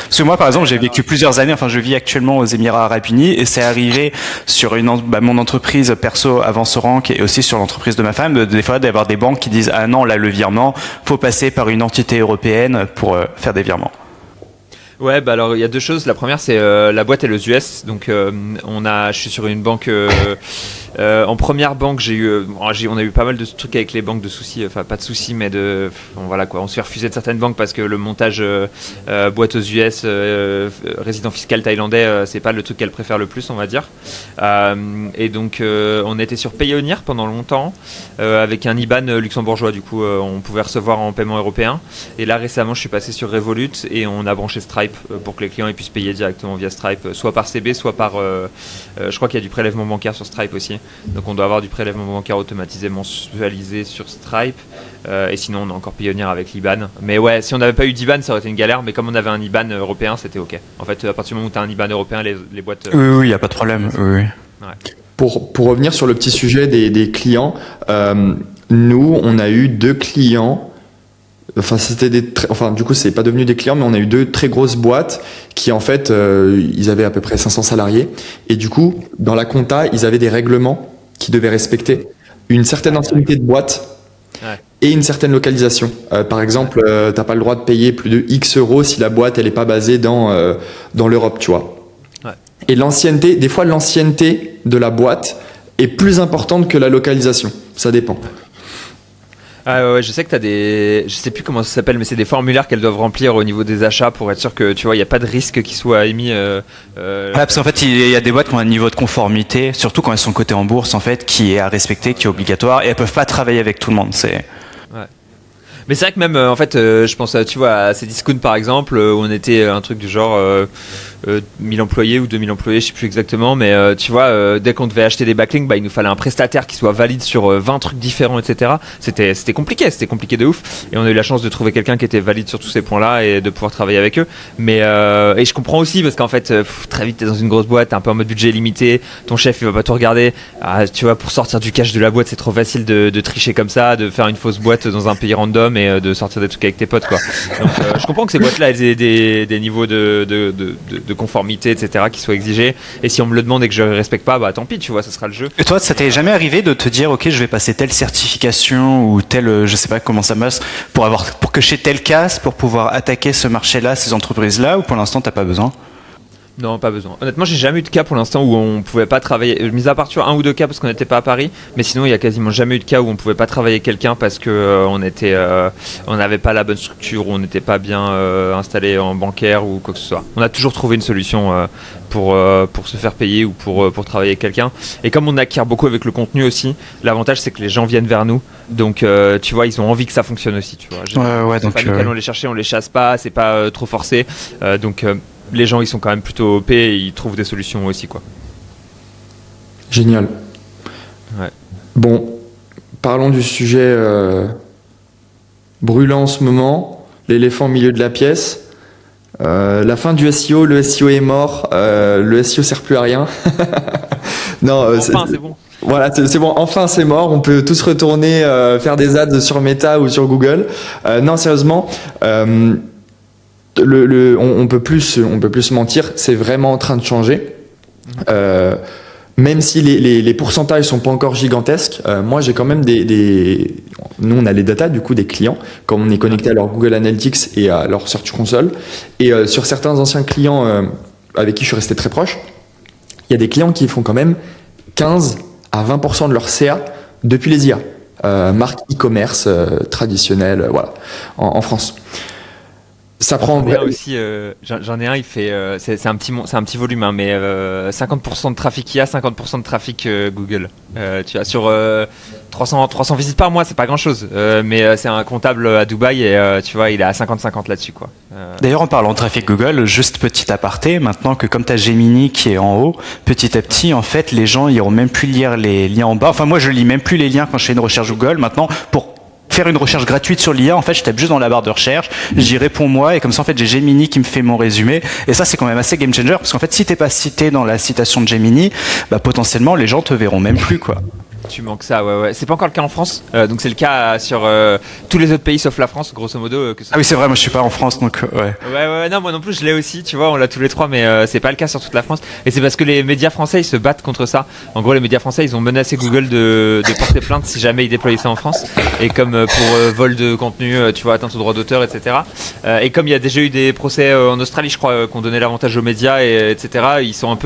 Parce que moi, par exemple, j'ai vécu plusieurs années, je vis actuellement aux Émirats Arabes Unis, et c'est arrivé sur mon entreprise perso Avance Rank et aussi sur l'entreprise de ma femme, des fois d'avoir des banques qui disent ah non, là, le virement, faut passer par une entité européenne pour faire des virements. Ouais, bah alors il y a deux choses. La première, c'est la boîte elle est aux US, donc je suis sur une banque. En première banque, on a eu pas mal de trucs avec les banques de soucis, enfin pas de soucis, mais voilà quoi. On se fait refuser de certaines banques parce que le montage boîte aux US, résident fiscal thaïlandais, c'est pas le truc qu'elle préfère le plus, on va dire. Et donc on était sur Payoneer pendant longtemps avec un IBAN luxembourgeois. Du coup, on pouvait recevoir en paiement européen. Et là récemment, je suis passé sur Revolut et on a branché Stripe pour que les clients puissent payer directement via Stripe, soit par CB, soit par. Je crois qu'il y a du prélèvement bancaire sur Stripe aussi. Donc on doit avoir du prélèvement bancaire automatisé mensualisé sur Stripe, et sinon on a encore Payoneer avec l'IBAN. Mais ouais, si on n'avait pas eu d'IBAN, ça aurait été une galère, mais comme on avait un IBAN européen, c'était ok. En fait, à partir du moment où tu as un IBAN européen, les boîtes... Oui, il n'y a pas de problème. Oui. Ouais. Pour revenir sur le petit sujet des clients, nous, on a eu 2 clients. Du coup, c'est pas devenu des clients, mais on a eu 2 très grosses boîtes qui, en fait, ils avaient à peu près 500 salariés. Et du coup, dans la compta, ils avaient des règlements qu'ils devaient respecter. Une certaine ancienneté de boîte et une certaine localisation. Par exemple, t'as pas le droit de payer plus de X euros si la boîte, elle est pas basée dans l'Europe, tu vois. Ouais. Et des fois, l'ancienneté de la boîte est plus importante que la localisation. Ça dépend. Ah ouais, je sais que je sais plus comment ça s'appelle, mais c'est des formulaires qu'elles doivent remplir au niveau des achats pour être sûr que tu vois, il n'y a pas de risque qui soit émis. Parce qu'en fait, il y a des boîtes qui ont un niveau de conformité, surtout quand elles sont cotées en bourse, en fait, qui est à respecter, qui est obligatoire, et elles peuvent pas travailler avec tout le monde. Ouais. Mais c'est vrai que même, en fait, je pense, tu vois, à Cdiscount par exemple, où on était un truc du genre 1000 employés ou 2000 employés, je sais plus exactement, mais tu vois, dès qu'on devait acheter des backlinks, il nous fallait un prestataire qui soit valide sur 20 trucs différents, etc. C'était compliqué de ouf. Et on a eu la chance de trouver quelqu'un qui était valide sur tous ces points-là et de pouvoir travailler avec eux. Mais et je comprends aussi parce qu'en fait, très vite, t'es dans une grosse boîte, t'es un peu en mode budget limité, ton chef il va pas tout regarder. Tu vois, pour sortir du cash de la boîte, c'est trop facile de tricher comme ça, de faire une fausse boîte dans un pays random et de sortir des trucs avec tes potes, quoi. Donc je comprends que ces boîtes-là elles aient des niveaux de conformité, etc. qui soient exigés. Et si on me le demande et que je ne respecte pas, tant pis, tu vois, ça sera le jeu. Et toi, ça t'est jamais arrivé de te dire, ok, je vais passer telle certification ou telle, je sais pas comment ça marche, pour cocher telle case pour pouvoir attaquer ce marché-là, ces entreprises-là, ou pour l'instant t'as pas besoin? Non, pas besoin. Honnêtement, j'ai jamais eu de cas pour l'instant où on pouvait pas travailler. Mis à part tu vois, un ou deux cas parce qu'on n'était pas à Paris, mais sinon il y a quasiment jamais eu de cas où on pouvait pas travailler quelqu'un parce que on n'avait pas la bonne structure ou on n'était pas bien installé en bancaire ou quoi que ce soit. On a toujours trouvé une solution pour se faire payer ou pour travailler avec quelqu'un. Et comme on acquiert beaucoup avec le contenu aussi, l'avantage c'est que les gens viennent vers nous. Donc tu vois, ils ont envie que ça fonctionne aussi. Tu vois. Ouais, C'est donc pas nous qui allons les chercher, on les chasse pas, c'est pas trop forcé. Donc les gens ils sont quand même plutôt OP et ils trouvent des solutions aussi quoi. Génial. Ouais. Bon, parlons du sujet brûlant en ce moment, l'éléphant au milieu de la pièce. La fin du SEO, le SEO est mort, le SEO sert plus à rien. Non, Enfin, c'est bon. Voilà, c'est bon, enfin c'est mort, on peut tous retourner faire des ads sur Meta ou sur Google. Non, sérieusement, on peut plus se mentir, c'est vraiment en train de changer. Même si les pourcentages sont pas encore gigantesques, moi j'ai quand même nous on a les datas du coup des clients, comme on est connecté à leur Google Analytics et à leur Search Console, et sur certains anciens clients avec qui je suis resté très proche, il y a des clients qui font quand même 15 à 20% de leur CA depuis les IA, marque e-commerce traditionnelle, voilà, en France. Ça prend Aussi, j'en ai un, il fait, c'est un petit volume, hein, mais 50% de trafic IA, 50% de trafic Google. Tu as sur 300 visites par mois, c'est pas grand chose, mais c'est un comptable à Dubaï et tu vois, il est à 50-50 là-dessus, quoi. D'ailleurs, en parlant de trafic Google, juste petit aparté, maintenant que comme tu as Gemini qui est en haut, petit à petit, en fait, les gens iront même plus lire les liens en bas. Enfin, moi, je lis même plus les liens quand je fais une recherche Google. Maintenant, pour faire une recherche gratuite sur l'IA, en fait, je tape juste dans la barre de recherche, j'y réponds moi, et comme ça, en fait, j'ai Gemini qui me fait mon résumé. Et ça, c'est quand même assez game changer, parce qu'en fait, si t'es pas cité dans la citation de Gemini, bah, potentiellement, les gens te verront même plus, quoi. Tu manques ça, ouais. C'est pas encore le cas en France, donc c'est le cas sur tous les autres pays sauf la France, grosso modo. Ah oui, c'est vrai, moi je suis pas en France, donc ouais. Ouais, non, moi non plus je l'ai aussi, tu vois, on l'a tous les trois, mais c'est pas le cas sur toute la France. Et c'est parce que les médias français ils se battent contre ça. En gros, les médias français ils ont menacé Google de porter plainte si jamais ils déployaient ça en France. Et comme pour vol de contenu, tu vois, atteinte aux droits d'auteur, etc. Et comme il y a déjà eu des procès en Australie, je crois, qui ont donné l'avantage aux médias, etc. Ils sont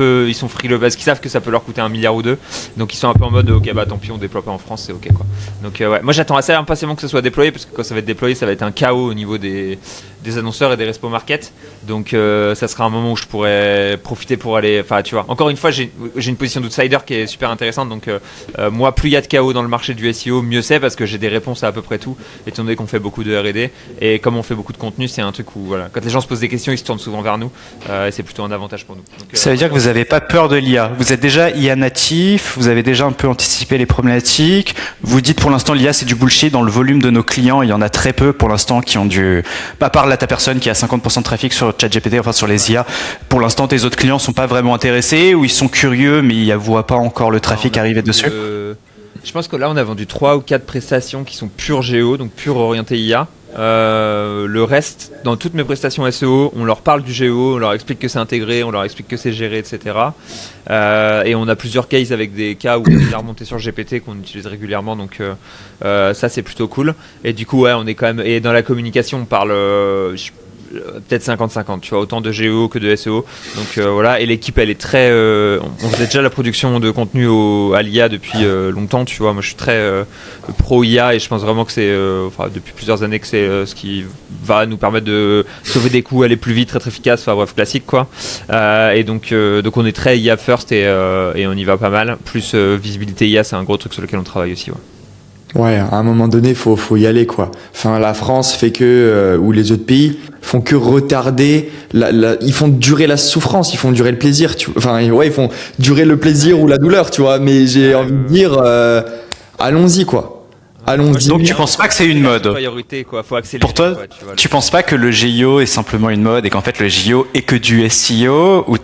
frileux parce qu'ils savent que ça peut leur coûter 1 milliard ou 2. Donc ils sont un peu en mode, ok, bah tant pis, on déploie pas en France, c'est ok quoi. Donc ouais, moi j'attends assez impatiemment que ce soit déployé parce que quand ça va être déployé, ça va être un chaos au niveau des annonceurs et des respo market. Donc ça sera un moment où je pourrais profiter pour aller, enfin tu vois. Encore une fois, j'ai une position d'outsider qui est super intéressante. Donc moi, plus il y a de chaos dans le marché du SEO, mieux c'est parce que j'ai des réponses à peu près tout. Étant donné qu'on fait beaucoup de R&D et comme on fait beaucoup de contenu, c'est un truc où voilà, quand les gens se posent des questions, ils se tournent souvent vers nous. Et c'est plutôt un avantage pour nous. Donc, ça veut dire que vous n'avez pas peur de l'IA. Vous êtes déjà IA natif, vous avez déjà un peu anticipé les problématiques. Vous dites pour l'instant l'IA c'est du bullshit. Dans le volume de nos clients, il y en a très peu pour l'instant qui ont du. À part là ta personne qui a 50% de trafic sur ChatGPT, enfin sur les IA. Pour l'instant, tes autres clients sont pas vraiment intéressés ou ils sont curieux mais ils ne voient pas encore le trafic arriver dessus. Je pense que là on a vendu 3 ou 4 prestations qui sont pure géo, donc pure orientée IA. Le reste, dans toutes mes prestations SEO, on leur parle du géo, on leur explique que c'est intégré, on leur explique que c'est géré, etc. Et on a plusieurs cases avec des cas où on a remonté sur GPT qu'on utilise régulièrement, donc ça c'est plutôt cool. Et du coup, ouais, on est quand même. Et dans la communication, on parle. Peut-être 50-50, tu vois, autant de géo que de SEO. Donc voilà, et l'équipe elle est très. On faisait déjà la production de contenu à l'IA depuis longtemps, tu vois. Moi je suis très pro IA et je pense vraiment que c'est, depuis plusieurs années que c'est ce qui va nous permettre de sauver des coûts, aller plus vite, être efficace, enfin bref, classique quoi. Et donc on est très IA first et on y va pas mal. Plus visibilité IA, c'est un gros truc sur lequel on travaille aussi, ouais. Ouais, à un moment donné, faut y aller quoi. Enfin, la France fait que ou les autres pays font que retarder ils font durer la souffrance, ils font durer le plaisir, tu vois. Enfin, ouais, ils font durer le plaisir ou la douleur, tu vois, mais j'ai envie de dire allons-y quoi. Allons-y. Donc tu penses pas que c'est une mode? Priorité quoi, faut accélérer. Pour toi, quoi, tu penses pas que le JO est simplement une mode et qu'en fait le JO est que du SEO ou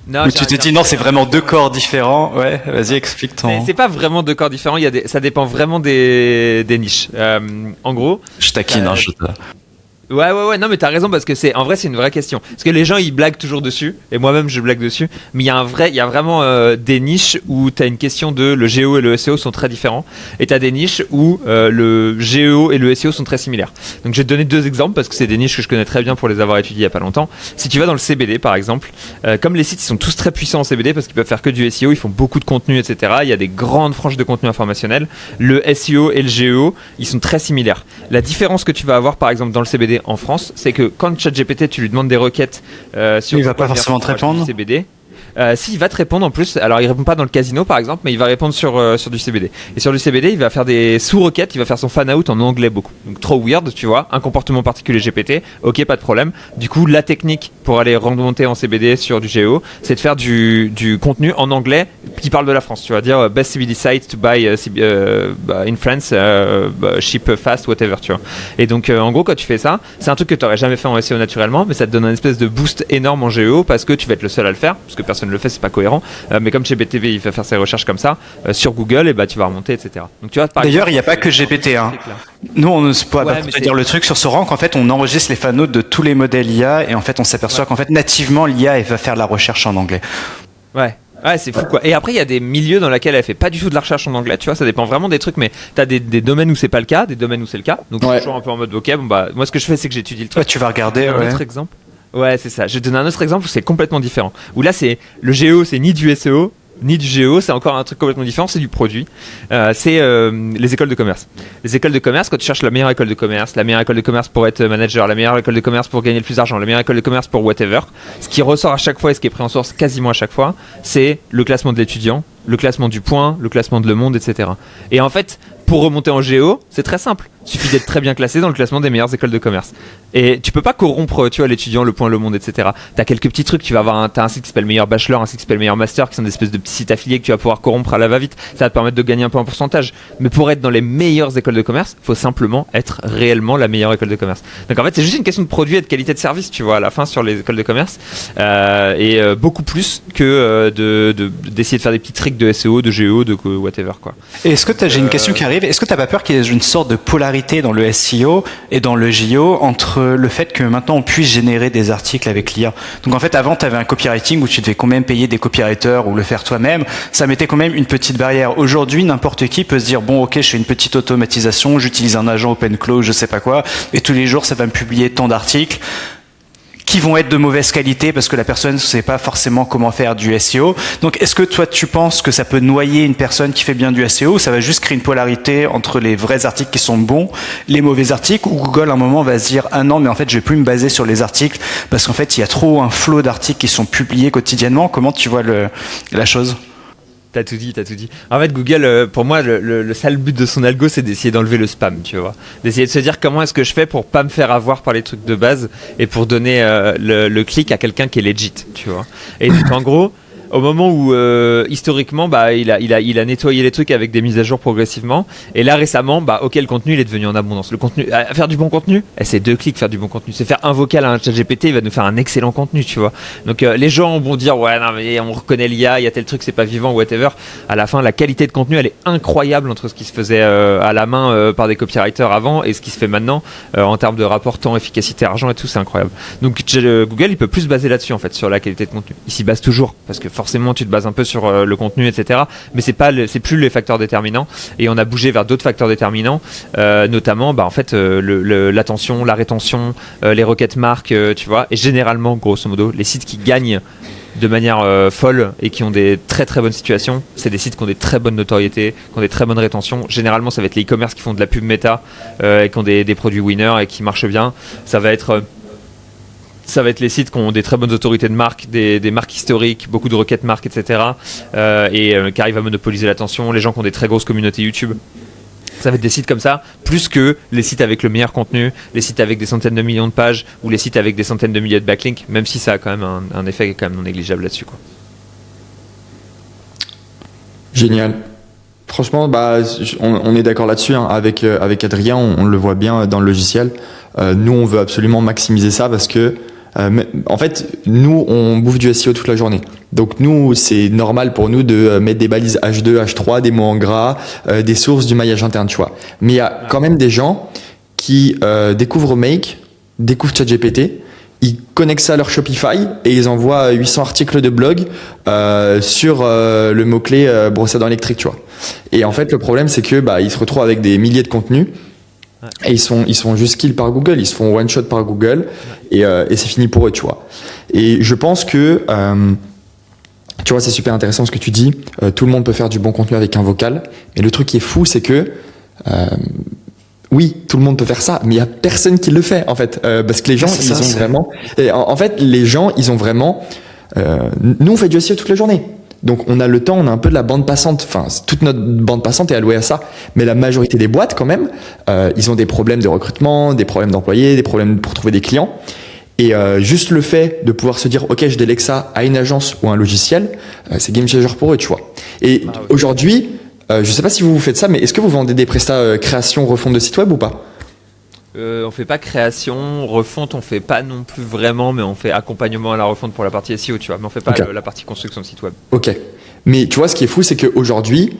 Non, ou tu te dis non, c'est vraiment deux corps différents. Ouais, vas-y, explique ton. C'est pas vraiment deux corps différents. Ça dépend vraiment des niches. En gros. Je taquine, Ouais, non, mais t'as raison parce que en vrai, c'est une vraie question. Parce que les gens, ils blaguent toujours dessus, et moi-même, je blague dessus. Mais il y a vraiment des niches où t'as une question de le GEO et le SEO sont très différents, et t'as des niches où le GEO et le SEO sont très similaires. Donc, je vais te donner 2 exemples parce que c'est des niches que je connais très bien pour les avoir étudiées il y a pas longtemps. Si tu vas dans le CBD, par exemple, comme les sites, ils sont tous très puissants en CBD parce qu'ils peuvent faire que du SEO, ils font beaucoup de contenu, etc. Il y a des grandes franges de contenu informationnel. Le SEO et le GEO, ils sont très similaires. La différence que tu vas avoir, par exemple, dans le CBD en France, c'est que quand ChatGPT, tu lui demandes des requêtes sur il va pas forcément te répondre. CBD. Si, il va te répondre en plus. Alors, il répond pas dans le casino, par exemple, mais il va répondre sur du CBD. Et sur du CBD, il va faire des sous-requêtes, il va faire son fan-out en anglais beaucoup. Donc, trop weird, tu vois. Un comportement particulier GPT, ok, pas de problème. Du coup, la technique pour aller remonter en CBD sur du GEO, c'est de faire du contenu en anglais qui parle de la France. Tu vas dire best CBD site to buy in France, ship fast, whatever, tu vois. Et donc, en gros, quand tu fais ça, c'est un truc que tu n'aurais jamais fait en SEO naturellement, mais ça te donne un espèce de boost énorme en GEO parce que tu vas être le seul à le faire, parce que personne ne le fait, c'est pas cohérent. Mais comme chez BTV, il va faire ses recherches comme ça sur Google, et bah tu vas remonter, etc. Donc tu vois. D'ailleurs, il n'y a pas que GPT. Hein. Nous, on ne peut pas dire le truc sur ce rank. En fait, on enregistre les fannotes de tous les modèles IA, et en fait, on s'aperçoit qu'en fait, nativement, l'IA elle va faire la recherche en anglais. Ouais, c'est fou quoi. Et après, il y a des milieux dans lesquels elle fait pas du tout de la recherche en anglais, tu vois, ça dépend vraiment des trucs, mais t'as des domaines où c'est pas le cas, des domaines où c'est le cas. Donc, je suis toujours un peu en mode ok, bon bah, moi ce que je fais, c'est que j'étudie le truc. Ouais, tu vas regarder, un autre exemple. Ouais, c'est ça. Je vais te donner un autre exemple où c'est complètement différent. Où là, c'est le GEO, c'est ni du SEO, ni du GEO, c'est encore un truc complètement différent, c'est du produit. C'est les écoles de commerce. Les écoles de commerce, quand tu cherches la meilleure école de commerce pour être manager, la meilleure école de commerce pour gagner le plus d'argent, la meilleure école de commerce pour whatever, ce qui ressort à chaque fois et ce qui est pris en source quasiment à chaque fois, c'est le classement de l'étudiant, le classement du Point, le classement de Le Monde, etc. Et en fait, pour remonter en GEO, c'est très simple. Il suffit d'être très bien classé dans le classement des meilleures écoles de commerce. Et tu peux pas corrompre, tu vois, l'étudiant, le Point, Le Monde, etc. T'as quelques petits trucs, tu vas avoir t'as un site qui s'appelle meilleur bachelor, un site qui s'appelle meilleur master, qui sont des espèces de petits sites affiliés que tu vas pouvoir corrompre à la va-vite. Ça va te permettre de gagner un peu en pourcentage. Mais pour être dans les meilleures écoles de commerce, faut simplement être réellement la meilleure école de commerce. Donc en fait, c'est juste une question de produit et de qualité de service, tu vois, à la fin sur les écoles de commerce. Beaucoup plus que d'essayer de faire des petits tricks de SEO, de GEO, de whatever, quoi. Et est-ce que j'ai une question qui arrive. Est-ce que t'as pas peur qu'il y ait une sorte de polarité dans le SEO et dans le JO entre le fait que maintenant on puisse générer des articles avec l'IA? Donc en fait, avant, tu avais un copywriting où tu devais quand même payer des copywriters ou le faire toi-même. Ça mettait quand même une petite barrière. Aujourd'hui, n'importe qui peut se dire, bon, ok, je fais une petite automatisation, j'utilise un agent OpenClaw, je sais pas quoi, et tous les jours, ça va me publier tant d'articles qui vont être de mauvaise qualité parce que la personne ne sait pas forcément comment faire du SEO. Donc, est-ce que toi, tu penses que ça peut noyer une personne qui fait bien du SEO ou ça va juste créer une polarité entre les vrais articles qui sont bons, les mauvais articles, ou Google, à un moment, va se dire « Ah non, mais en fait, je vais plus me baser sur les articles parce qu'en fait, il y a trop un flot d'articles qui sont publiés quotidiennement. » Comment tu vois la chose ? T'as tout dit. En fait, Google, pour moi, le sale but de son algo, c'est d'essayer d'enlever le spam, tu vois. D'essayer de se dire comment est-ce que je fais pour pas me faire avoir par les trucs de base et pour donner le clic à quelqu'un qui est legit, tu vois. Et donc, en gros, au moment où historiquement il a nettoyé les trucs avec des mises à jour progressivement, et là récemment ok, le contenu il est devenu en abondance. Le contenu, faire du bon contenu, c'est 2 clics faire du bon contenu, c'est faire un vocal à un ChatGPT, il va nous faire un excellent contenu, tu vois. Donc les gens vont dire ouais non mais on reconnaît l'IA, il y a tel truc, c'est pas vivant, whatever. À la fin, la qualité de contenu elle est incroyable entre ce qui se faisait à la main par des copywriters avant et ce qui se fait maintenant en termes de rapport temps, efficacité, argent et tout, c'est incroyable. Donc Google il peut plus se baser là-dessus en fait, sur la qualité de contenu. Il s'y base toujours parce que forcément tu te bases un peu sur le contenu, etc. Mais c'est plus les facteurs déterminants, et on a bougé vers d'autres facteurs déterminants, notamment en fait l'attention, la rétention, les requêtes marques, tu vois. Et généralement, grosso modo, les sites qui gagnent de manière folle et qui ont des très très bonnes situations, c'est des sites qui ont des très bonnes notoriétés, qui ont des très bonnes rétentions. Généralement, ça va être les e-commerce qui font de la pub méta et qui ont des produits winners et qui marchent bien. Ça va être les sites qui ont des très bonnes autorités de marque, des marques historiques, beaucoup de requêtes marques, etc. Qui arrivent à monopoliser l'attention, les gens qui ont des très grosses communautés YouTube. Ça va être des sites comme ça, plus que les sites avec le meilleur contenu, les sites avec des centaines de millions de pages, ou les sites avec des centaines de milliers de backlinks, même si ça a quand même un effet qui est quand même non négligeable là-dessus, quoi. Génial. Franchement, on est d'accord là-dessus, hein. Avec Adrien, on le voit bien dans le logiciel. Nous, on veut absolument maximiser ça parce que en fait, nous, on bouffe du SEO toute la journée. Donc nous, c'est normal pour nous de mettre des balises H2, H3, des mots en gras, des sources, du maillage interne, tu vois. Mais il y a quand même des gens qui découvrent Make découvrent ChatGPT, ils connectent ça à leur Shopify et ils envoient 800 articles de blog sur le mot-clé brosse à dents électrique, tu vois. Et en fait, le problème, c'est que ils se retrouvent avec des milliers de contenus et ils sont juste kill par Google, ils se font one shot par Google et c'est fini pour eux, tu vois. Et je pense que tu vois, c'est super intéressant ce que tu dis. Tout le monde peut faire du bon contenu avec un vocal. Mais le truc qui est fou, c'est que oui, tout le monde peut faire ça, mais il y a personne qui le fait en fait, parce que les gens, ils ont vraiment. Et en fait, les gens, ils ont vraiment. Nous, on fait du SEO toute la journée. Donc, on a le temps, on a un peu de la bande passante. Enfin, toute notre bande passante est allouée à ça. Mais la majorité des boîtes, quand même, ils ont des problèmes de recrutement, des problèmes d'employés, des problèmes pour trouver des clients. Et juste le fait de pouvoir se dire, ok, je délègue ça à une agence ou à un logiciel, c'est game changer pour eux, tu vois. Et aujourd'hui, je sais pas si vous faites ça, mais est-ce que vous vendez des prestats création, refonte de site web ou pas? On fait pas création, refonte, on fait pas non plus vraiment, mais on fait accompagnement à la refonte pour la partie SEO, tu vois. Mais on fait pas la partie construction de site web. Ok. Mais tu vois, ce qui est fou, c'est qu'aujourd'hui,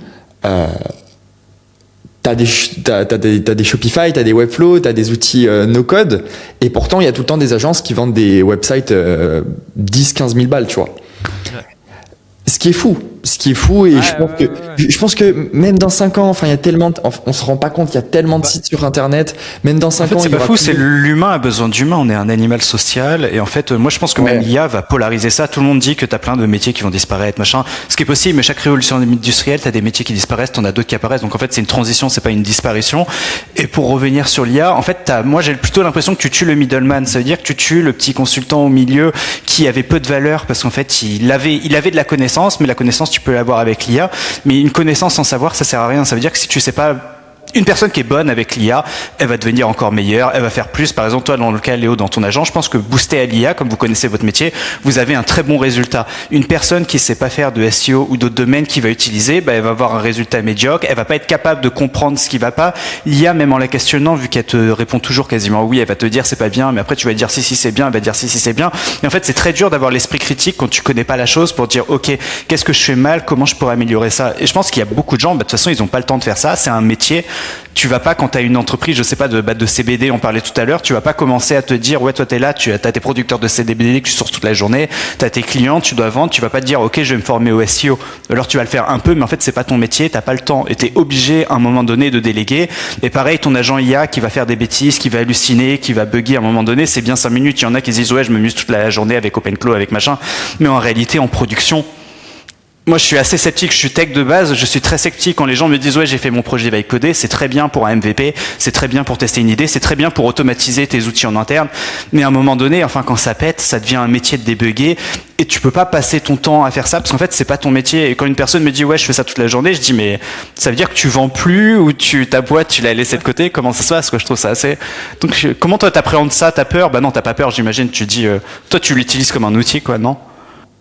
t'as des Shopify, t'as des Webflow, t'as des outils no-code, et pourtant il y a tout le temps des agences qui vendent des websites 10-15 000 balles, tu vois. Ouais. Ce qui est fou, et je pense que même dans 5 ans, enfin il y a tellement, on se rend pas compte, il y a tellement de sites sur internet, même dans 5 ans. C'est pas fou, c'est l'humain a besoin d'humain, on est un animal social, et en fait, moi je pense que même l'IA va polariser ça. Tout le monde dit que t'as plein de métiers qui vont disparaître, machin, ce qui est possible, mais chaque révolution industrielle, t'as des métiers qui disparaissent, t'en as d'autres qui apparaissent, donc en fait c'est une transition, c'est pas une disparition. Et pour revenir sur l'IA, en fait, moi j'ai plutôt l'impression que tu tues le middleman, ça veut dire que tu tues le petit consultant au milieu qui avait peu de valeur, parce qu'en fait il avait de la connaissance, mais la connaissance tu peux l'avoir avec l'IA, mais une connaissance sans savoir ça sert à rien. Ça veut dire que si tu sais pas, une personne qui est bonne avec l'IA, elle va devenir encore meilleure, elle va faire plus. Par exemple, toi, dans le cas, Léo, dans ton agent, je pense que booster à l'IA, comme vous connaissez votre métier, vous avez un très bon résultat. Une personne qui sait pas faire de SEO ou d'autres domaines qui va utiliser, elle va avoir un résultat médiocre, elle va pas être capable de comprendre ce qui va pas. L'IA, même en la questionnant, vu qu'elle te répond toujours quasiment oui, elle va te dire c'est pas bien, mais après tu vas dire si c'est bien, elle va dire si c'est bien. Et en fait, c'est très dur d'avoir l'esprit critique quand tu connais pas la chose pour dire ok, qu'est-ce que je fais mal, comment je pourrais améliorer ça. Et je pense qu'il y a beaucoup de gens, de toute façon, ils ont pas le temps de faire ça. C'est un métier. Tu vas pas, quand tu as une entreprise, je sais pas, de CBD, on parlait tout à l'heure, tu vas pas commencer à te dire, ouais, toi t'es là, tu as tes producteurs de CBD que tu sources toute la journée, tu as tes clients, tu dois vendre, tu vas pas te dire, ok, je vais me former au SEO. Alors tu vas le faire un peu, mais en fait, c'est pas ton métier, t'as pas le temps, et t'es obligé, à un moment donné, de déléguer. Et pareil, ton agent IA qui va faire des bêtises, qui va halluciner, qui va bugger à un moment donné, c'est bien 5 minutes. Il y en a qui se disent, ouais, je m'amuse toute la journée avec OpenClaw, avec machin. Mais en réalité, en production, moi, je suis assez sceptique, je suis tech de base, je suis très sceptique quand les gens me disent ouais, j'ai fait mon projet Vibe codé, c'est très bien pour un MVP, c'est très bien pour tester une idée, c'est très bien pour automatiser tes outils en interne, mais à un moment donné, enfin quand ça pète, ça devient un métier de débugger et tu peux pas passer ton temps à faire ça parce qu'en fait, c'est pas ton métier. Et quand une personne me dit ouais, je fais ça toute la journée, je dis mais ça veut dire que tu vends plus ou ta boîte, tu l'as laissée de côté, comment ça se passe quoi? Je trouve ça assez. Donc comment toi t'appréhendes ça? T'as peur? Bah non, t'as pas peur, j'imagine, tu dis toi tu l'utilises comme un outil quoi, non?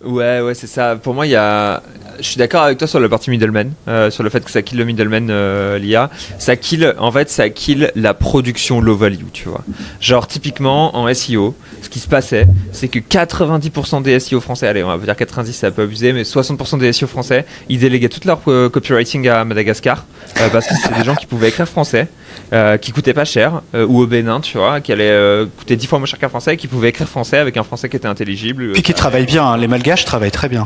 Ouais, c'est ça. Pour moi, je suis d'accord avec toi sur la partie middleman, sur le fait que ça kill le middleman, l'IA. Ça kill la production low value, tu vois. Genre, typiquement, en SEO, ce qui se passait, c'est que 90% des SEO français, allez, on va dire 90, c'est un peu abusé, mais 60% des SEO français, ils déléguaient tout leur copywriting à Madagascar, parce que c'était des gens qui pouvaient écrire français, qui coûtaient pas cher, ou au Bénin, tu vois, qui allaient coûter 10 fois moins cher qu'un français, qui pouvaient écrire français avec un français qui était intelligible. Puis qui travaillent bien, hein. Les Malgaches travaillent très bien.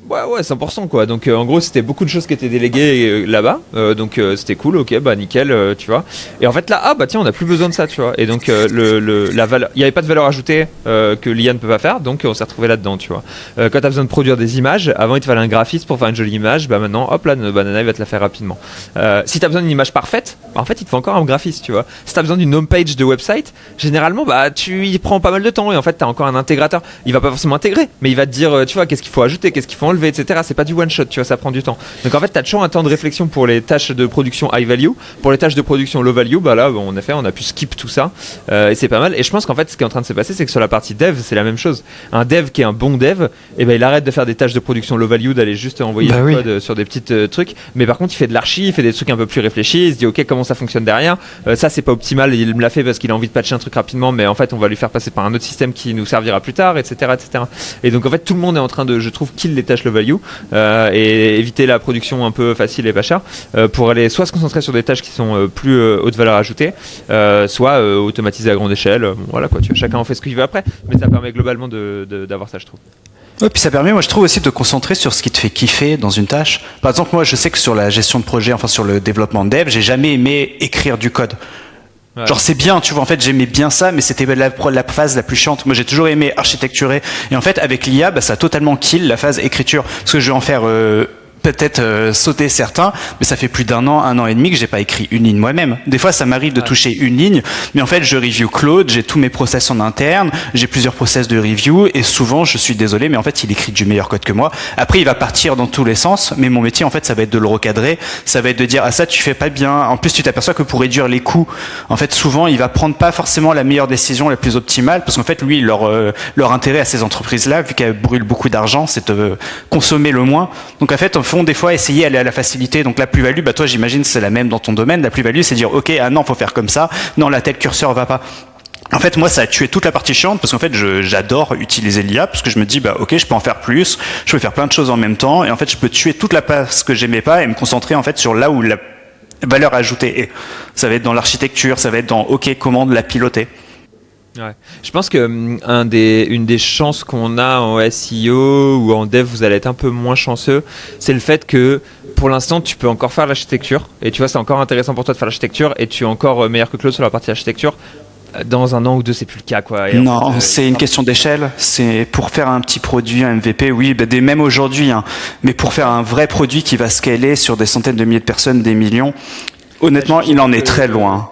Ouais, 100% quoi. Donc en gros, c'était beaucoup de choses qui étaient déléguées là-bas. Donc c'était cool, ok, bah nickel, tu vois. Et en fait là, tiens, on n'a plus besoin de ça, tu vois. Et donc la valeur, il n'y avait pas de valeur ajoutée que l'IA ne peut pas faire, donc on s'est retrouvé là-dedans, tu vois. Quand tu as besoin de produire des images, avant il te fallait un graphiste pour faire une jolie image, bah maintenant, hop là, Banana il va te la faire rapidement. Si tu as besoin d'une image parfaite, bah, en fait il te faut encore un graphiste, tu vois. Si tu as besoin d'une homepage de website, généralement, bah il prend pas mal de temps et en fait tu as encore un intégrateur. Il va pas forcément intégrer, mais il va te dire, tu vois, qu'est-ce qu'il faut ajouter, qu'est-ce qu'il faut enlever, etc. C'est pas du one shot, tu vois, ça prend du temps. Donc en fait, t'as toujours un temps de réflexion pour les tâches de production high value. Pour les tâches de production low value, bah là, en effet, on a pu skip tout ça et c'est pas mal. Et je pense qu'en fait, ce qui est en train de se passer, c'est que sur la partie dev, c'est la même chose. Un dev qui est un bon dev, et ben il arrête de faire des tâches de production low value, d'aller juste envoyer du code sur des petites trucs. Mais par contre, il fait de l'archi, il fait des trucs un peu plus réfléchis. Il se dit ok, comment ça fonctionne derrière. Ça, c'est pas optimal. Il me l'a fait parce qu'il a envie de patcher un truc rapidement, mais en fait, on va lui faire passer par un autre système qui nous servira plus tard, etc., etc. Et donc en fait, tout le monde est en train de, je trouve, kill les tâches low low value et éviter la production un peu facile et pas chère pour aller soit se concentrer sur des tâches qui sont plus haute valeur ajoutée, soit automatiser à grande échelle. Bon, voilà quoi, chacun en fait ce qu'il veut après, mais ça permet globalement d'avoir ça, je trouve. Ouais, puis ça permet, moi je trouve aussi de te concentrer sur ce qui te fait kiffer dans une tâche. Par exemple, moi je sais que sur la gestion de projet, enfin sur le développement de dev, j'ai jamais aimé écrire du code. Ouais. Genre c'est bien, tu vois, en fait j'aimais bien ça, mais c'était la phase la plus chiante. Moi j'ai toujours aimé architecturer, et en fait avec l'IA, ça a totalement kill la phase écriture, parce que je vais en faire peut-être sauter certains, mais ça fait plus d'un an et demi que j'ai pas écrit une ligne moi-même. Des fois, ça m'arrive de toucher une ligne, mais en fait, je review Claude, j'ai tous mes process en interne, j'ai plusieurs process de review, et souvent, je suis désolé, mais en fait, il écrit du meilleur code que moi. Après, il va partir dans tous les sens, mais mon métier, en fait, ça va être de le recadrer, ça va être de dire, ah ça, tu fais pas bien. En plus, tu t'aperçois que pour réduire les coûts, en fait, souvent, il va prendre pas forcément la meilleure décision, la plus optimale, parce qu'en fait, lui, leur intérêt à ces entreprises-là, vu qu'elles brûlent beaucoup d'argent, c'est de consommer le moins. Donc, en fait, font des fois essayer d'aller à la facilité. Donc la plus-value, toi j'imagine c'est la même dans ton domaine. La plus-value c'est dire ok, ah non, faut faire comme ça. Non, là tel curseur va pas. En fait, moi, ça a tué toute la partie chiante parce qu'en fait, j'adore utiliser l'IA parce que je me dis, ok, je peux en faire plus, je peux faire plein de choses en même temps et en fait, je peux tuer toute la place que j'aimais pas et me concentrer en fait sur là où la valeur ajoutée est. Ça va être dans l'architecture, ça va être dans ok, comment la piloter. Ouais. Je pense que une des chances qu'on a en SEO ou en dev, vous allez être un peu moins chanceux, c'est le fait que pour l'instant tu peux encore faire l'architecture et tu vois c'est encore intéressant pour toi de faire l'architecture et tu es encore meilleur que Claude sur la partie architecture. Dans un an ou deux, c'est plus le cas, quoi. Et non, en fait, c'est une question d'échelle. C'est pour faire un petit produit, un MVP, oui, même aujourd'hui, hein. Mais pour faire un vrai produit qui va scaler sur des centaines de milliers de personnes, des millions, honnêtement, il en est très loin.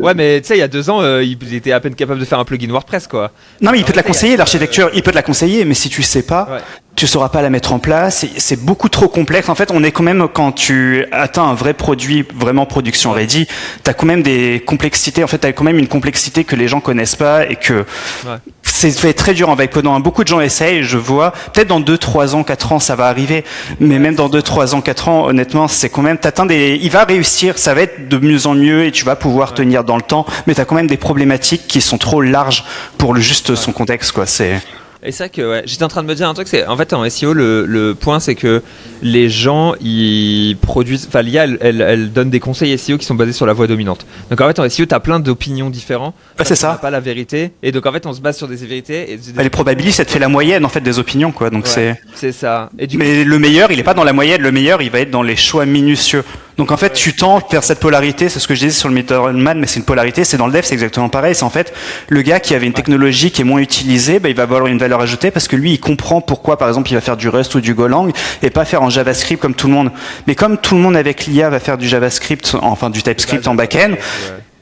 Ouais, mais tu sais, il y a 2 ans, il était à peine capable de faire un plugin WordPress, quoi. Non, mais il peut te la conseiller, l'architecture, il peut te la conseiller, mais si tu sais pas, tu sauras pas la mettre en place. C'est beaucoup trop complexe. En fait, on est quand même, quand tu atteins un vrai produit, vraiment production ready, t'as quand même des complexités. En fait, t'as quand même une complexité que les gens connaissent pas et que c'est fait très dur en veille codant. Beaucoup de gens essayent, je vois. Peut-être dans 2, 3 ans, 4 ans, ça va arriver. Mais même dans 2, 3 ans, 4 ans, honnêtement, c'est quand même, il va réussir, ça va être de mieux en mieux et tu vas pouvoir tenir dans le temps. Mais t'as quand même des problématiques qui sont trop larges pour juste son contexte, quoi. Et c'est vrai que j'étais en train de me dire un truc, c'est en fait en SEO le point c'est que les gens ils produisent, enfin l'IA elle donne des conseils SEO qui sont basés sur la voix dominante. Donc en fait en SEO t'as plein d'opinions différentes. C'est ça. Pas la vérité et donc en fait on se base sur des vérités. Et les probabilités ça te fait la moyenne en fait des opinions quoi. Donc c'est ça. Et mais le meilleur il est pas dans la moyenne, le meilleur il va être dans les choix minutieux. Donc en fait tu tends vers cette polarité, c'est ce que je disais sur le Middleman, mais c'est une polarité, c'est dans le dev c'est exactement pareil, c'est en fait le gars qui avait une technologie qui est moins utilisée, il va avoir une valeur ajoutée parce que lui il comprend pourquoi par exemple il va faire du Rust ou du Golang et pas faire en JavaScript comme tout le monde. Mais comme tout le monde avec l'IA va faire du JavaScript, enfin du TypeScript en back-end,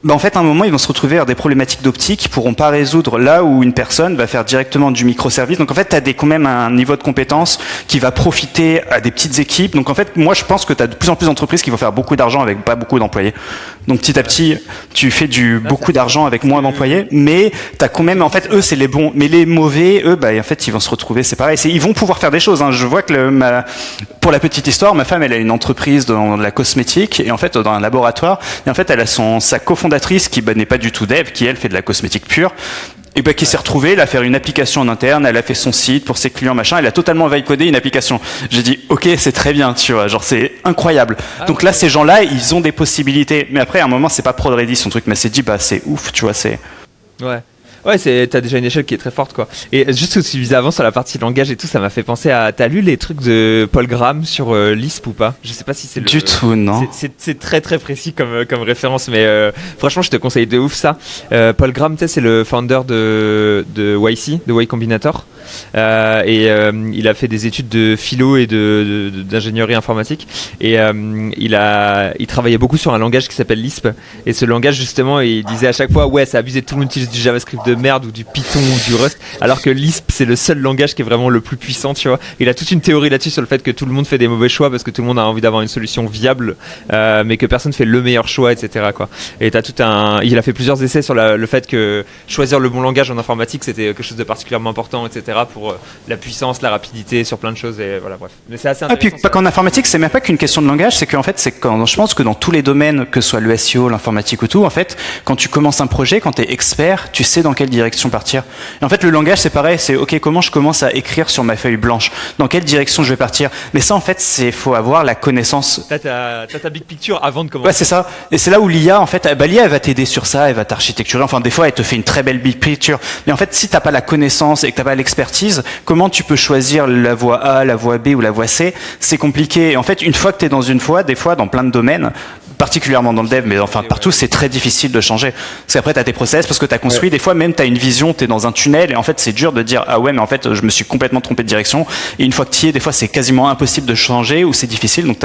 en fait, à un moment, ils vont se retrouver vers des problématiques d'optique qu'ils pourront pas résoudre là où une personne va faire directement du microservice. Donc, en fait, tu as quand même un niveau de compétence qui va profiter à des petites équipes. Donc, en fait, moi, je pense que tu as de plus en plus d'entreprises qui vont faire beaucoup d'argent avec pas beaucoup d'employés. Donc, petit à petit, tu fais beaucoup d'argent avec moins d'employés, mais tu as quand même, en fait, eux, c'est les bons. Mais les mauvais, eux, en fait, ils vont se retrouver, c'est pareil. Ils vont pouvoir faire des choses, hein. Je vois que pour la petite histoire, ma femme, elle a une entreprise dans la cosmétique et en fait, dans un laboratoire. Et en fait, elle a sa cofondatrice qui n'est pas du tout dev, qui elle fait de la cosmétique pure et qui s'est retrouvée elle a fait une application en interne, elle a fait son site pour ses clients machin, elle a totalement vibe-codé une application. J'ai dit ok c'est très bien, tu vois, genre c'est incroyable. Donc là ces gens-là ils ont des possibilités, mais après à un moment c'est pas prod ready son truc, mais c'est dit c'est ouf, tu vois, c'est t'as déjà une échelle qui est très forte quoi. Et juste ce que tu disais avant sur la partie langage et tout, ça m'a fait penser à, t'as lu les trucs de Paul Graham sur Lisp ou pas? Je sais pas si c'est du tout, non. C'est très très précis comme référence, mais franchement je te conseille de ouf ça. Paul Graham, tu sais, c'est le founder de YC, de Y Combinator. Il a fait des études de philo et d'ingénierie informatique et il travaillait beaucoup sur un langage qui s'appelle Lisp, et ce langage justement il disait à chaque fois c'est abusé, tout le monde utilise du JavaScript de merde ou du Python ou du Rust, alors que Lisp c'est le seul langage qui est vraiment le plus puissant, tu vois. Il a toute une théorie là-dessus sur le fait que tout le monde fait des mauvais choix parce que tout le monde a envie d'avoir une solution viable, mais que personne fait le meilleur choix, etc. quoi. Et il a fait plusieurs essais sur le fait que choisir le bon langage en informatique c'était quelque chose de particulièrement important, etc. pour la puissance, la rapidité sur plein de choses, et voilà, bref. Mais c'est assez intéressant. Puis qu'en informatique, c'est même pas qu'une question de langage, c'est qu'en fait, je pense que dans tous les domaines, que ce soit le SEO, l'informatique ou tout, en fait, quand tu commences un projet, quand tu es expert, tu sais dans quelle direction partir. Et en fait, le langage, c'est pareil, c'est ok, comment je commence à écrire sur ma feuille blanche, dans quelle direction je vais partir. Mais ça, en fait, faut avoir la connaissance. T'as ta big picture avant de commencer. Ouais, c'est ça. Et c'est là où l'IA, en fait, l'IA, elle va t'aider sur ça, elle va t'architecturer. Enfin, des fois, elle te fait une très belle big picture. Mais en fait, si t'as pas la connaissance et que t'as pas l'expertise, comment tu peux choisir la voie A, la voie B ou la voie C? C'est compliqué. Et en fait, une fois que t'es dans une voie, des fois, dans plein de domaines, particulièrement dans le dev, mais enfin partout, c'est très difficile de changer. Parce qu'après, t'as tes process, parce que t'as construit, des fois même t'as une vision, t'es dans un tunnel, et en fait, c'est dur de dire, ah ouais, mais en fait, je me suis complètement trompé de direction. Et une fois que t'y es, des fois, c'est quasiment impossible de changer, ou c'est difficile, donc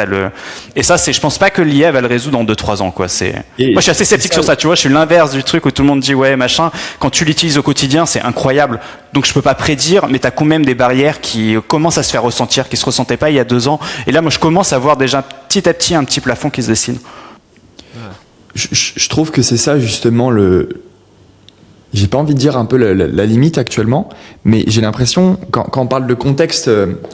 et ça, je pense pas que l'IA va le résoudre en 2-3 ans, quoi. Moi, je suis assez sceptique sur ça, tu vois, je suis l'inverse du truc où tout le monde dit, ouais, machin. Quand tu l'utilises au quotidien, c'est incroyable. Donc, je peux pas prédire, mais t'as quand même des barrières qui commencent à se faire ressentir, qui se ressentaient pas il y a 2 ans. Et là, moi, je commence à voir déjà petit à petit un petit plafond qui se dessine. Je trouve que c'est ça justement j'ai pas envie de dire un peu la limite actuellement, mais j'ai l'impression quand on parle de contexte,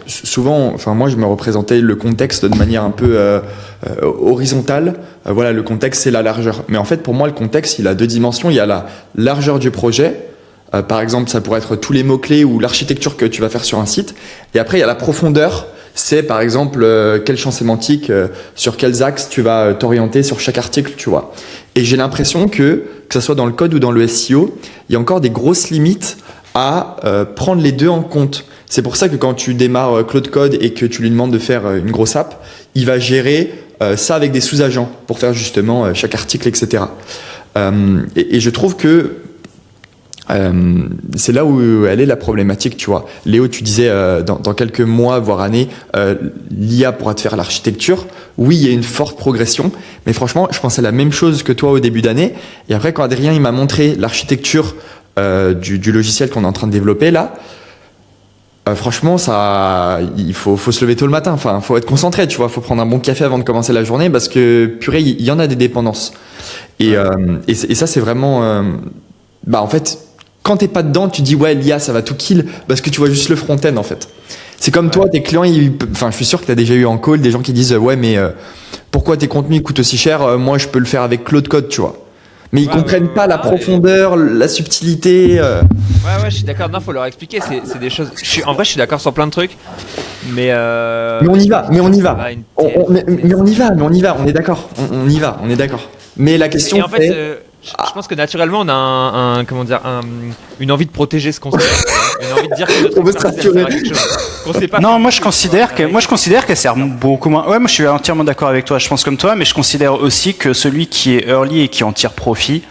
souvent, enfin moi je me représentais le contexte de manière un peu horizontale. Voilà, le contexte c'est la largeur, mais en fait pour moi le contexte il a 2 dimensions. Il y a la largeur du projet. Par exemple, ça pourrait être tous les mots-clés ou l'architecture que tu vas faire sur un site. Et après, il y a la profondeur. C'est par exemple quel champ sémantique, sur quels axes tu vas t'orienter sur chaque article, tu vois. Et j'ai l'impression que ce soit dans le code ou dans le SEO, il y a encore des grosses limites à prendre les deux en compte. C'est pour ça que quand tu démarres Claude Code et que tu lui demandes de faire une grosse app, il va gérer ça avec des sous-agents pour faire justement chaque article, etc. Et je trouve que c'est là où elle est la problématique, tu vois. Léo, tu disais dans quelques mois, voire années, l'IA pourra te faire l'architecture. Oui, il y a une forte progression, mais franchement, je pensais la même chose que toi au début d'année. Et après, quand Adrien il m'a montré l'architecture du logiciel qu'on est en train de développer là, franchement, il faut se lever tôt le matin. Enfin, faut être concentré, tu vois. Faut prendre un bon café avant de commencer la journée parce que purée, il y en a des dépendances. Et ça, c'est vraiment, en fait. Quand t'es pas dedans, tu dis ouais l'IA ça va tout kill parce que tu vois juste le front-end en fait. C'est comme toi, tes clients, je suis sûr que t'as déjà eu en call des gens qui disent ouais mais pourquoi tes contenus coûtent aussi cher, moi je peux le faire avec Claude Code, tu vois. Mais ils comprennent pas la profondeur, la subtilité. Ouais, je suis d'accord. Non, faut leur expliquer. C'est des choses. En vrai, je suis d'accord sur plein de trucs. Mais on y va. Mais on y va. On est d'accord. On y va. On est d'accord. Mais la question. Et en fait, je pense que naturellement, on a une envie de protéger ce concept. Une envie de dire que on veut se rassurer. Non, moi je considère qu'elle sert beaucoup moins. Ouais, moi je suis entièrement d'accord avec toi. Je pense comme toi, mais je considère aussi que celui qui est early et qui en tire profit.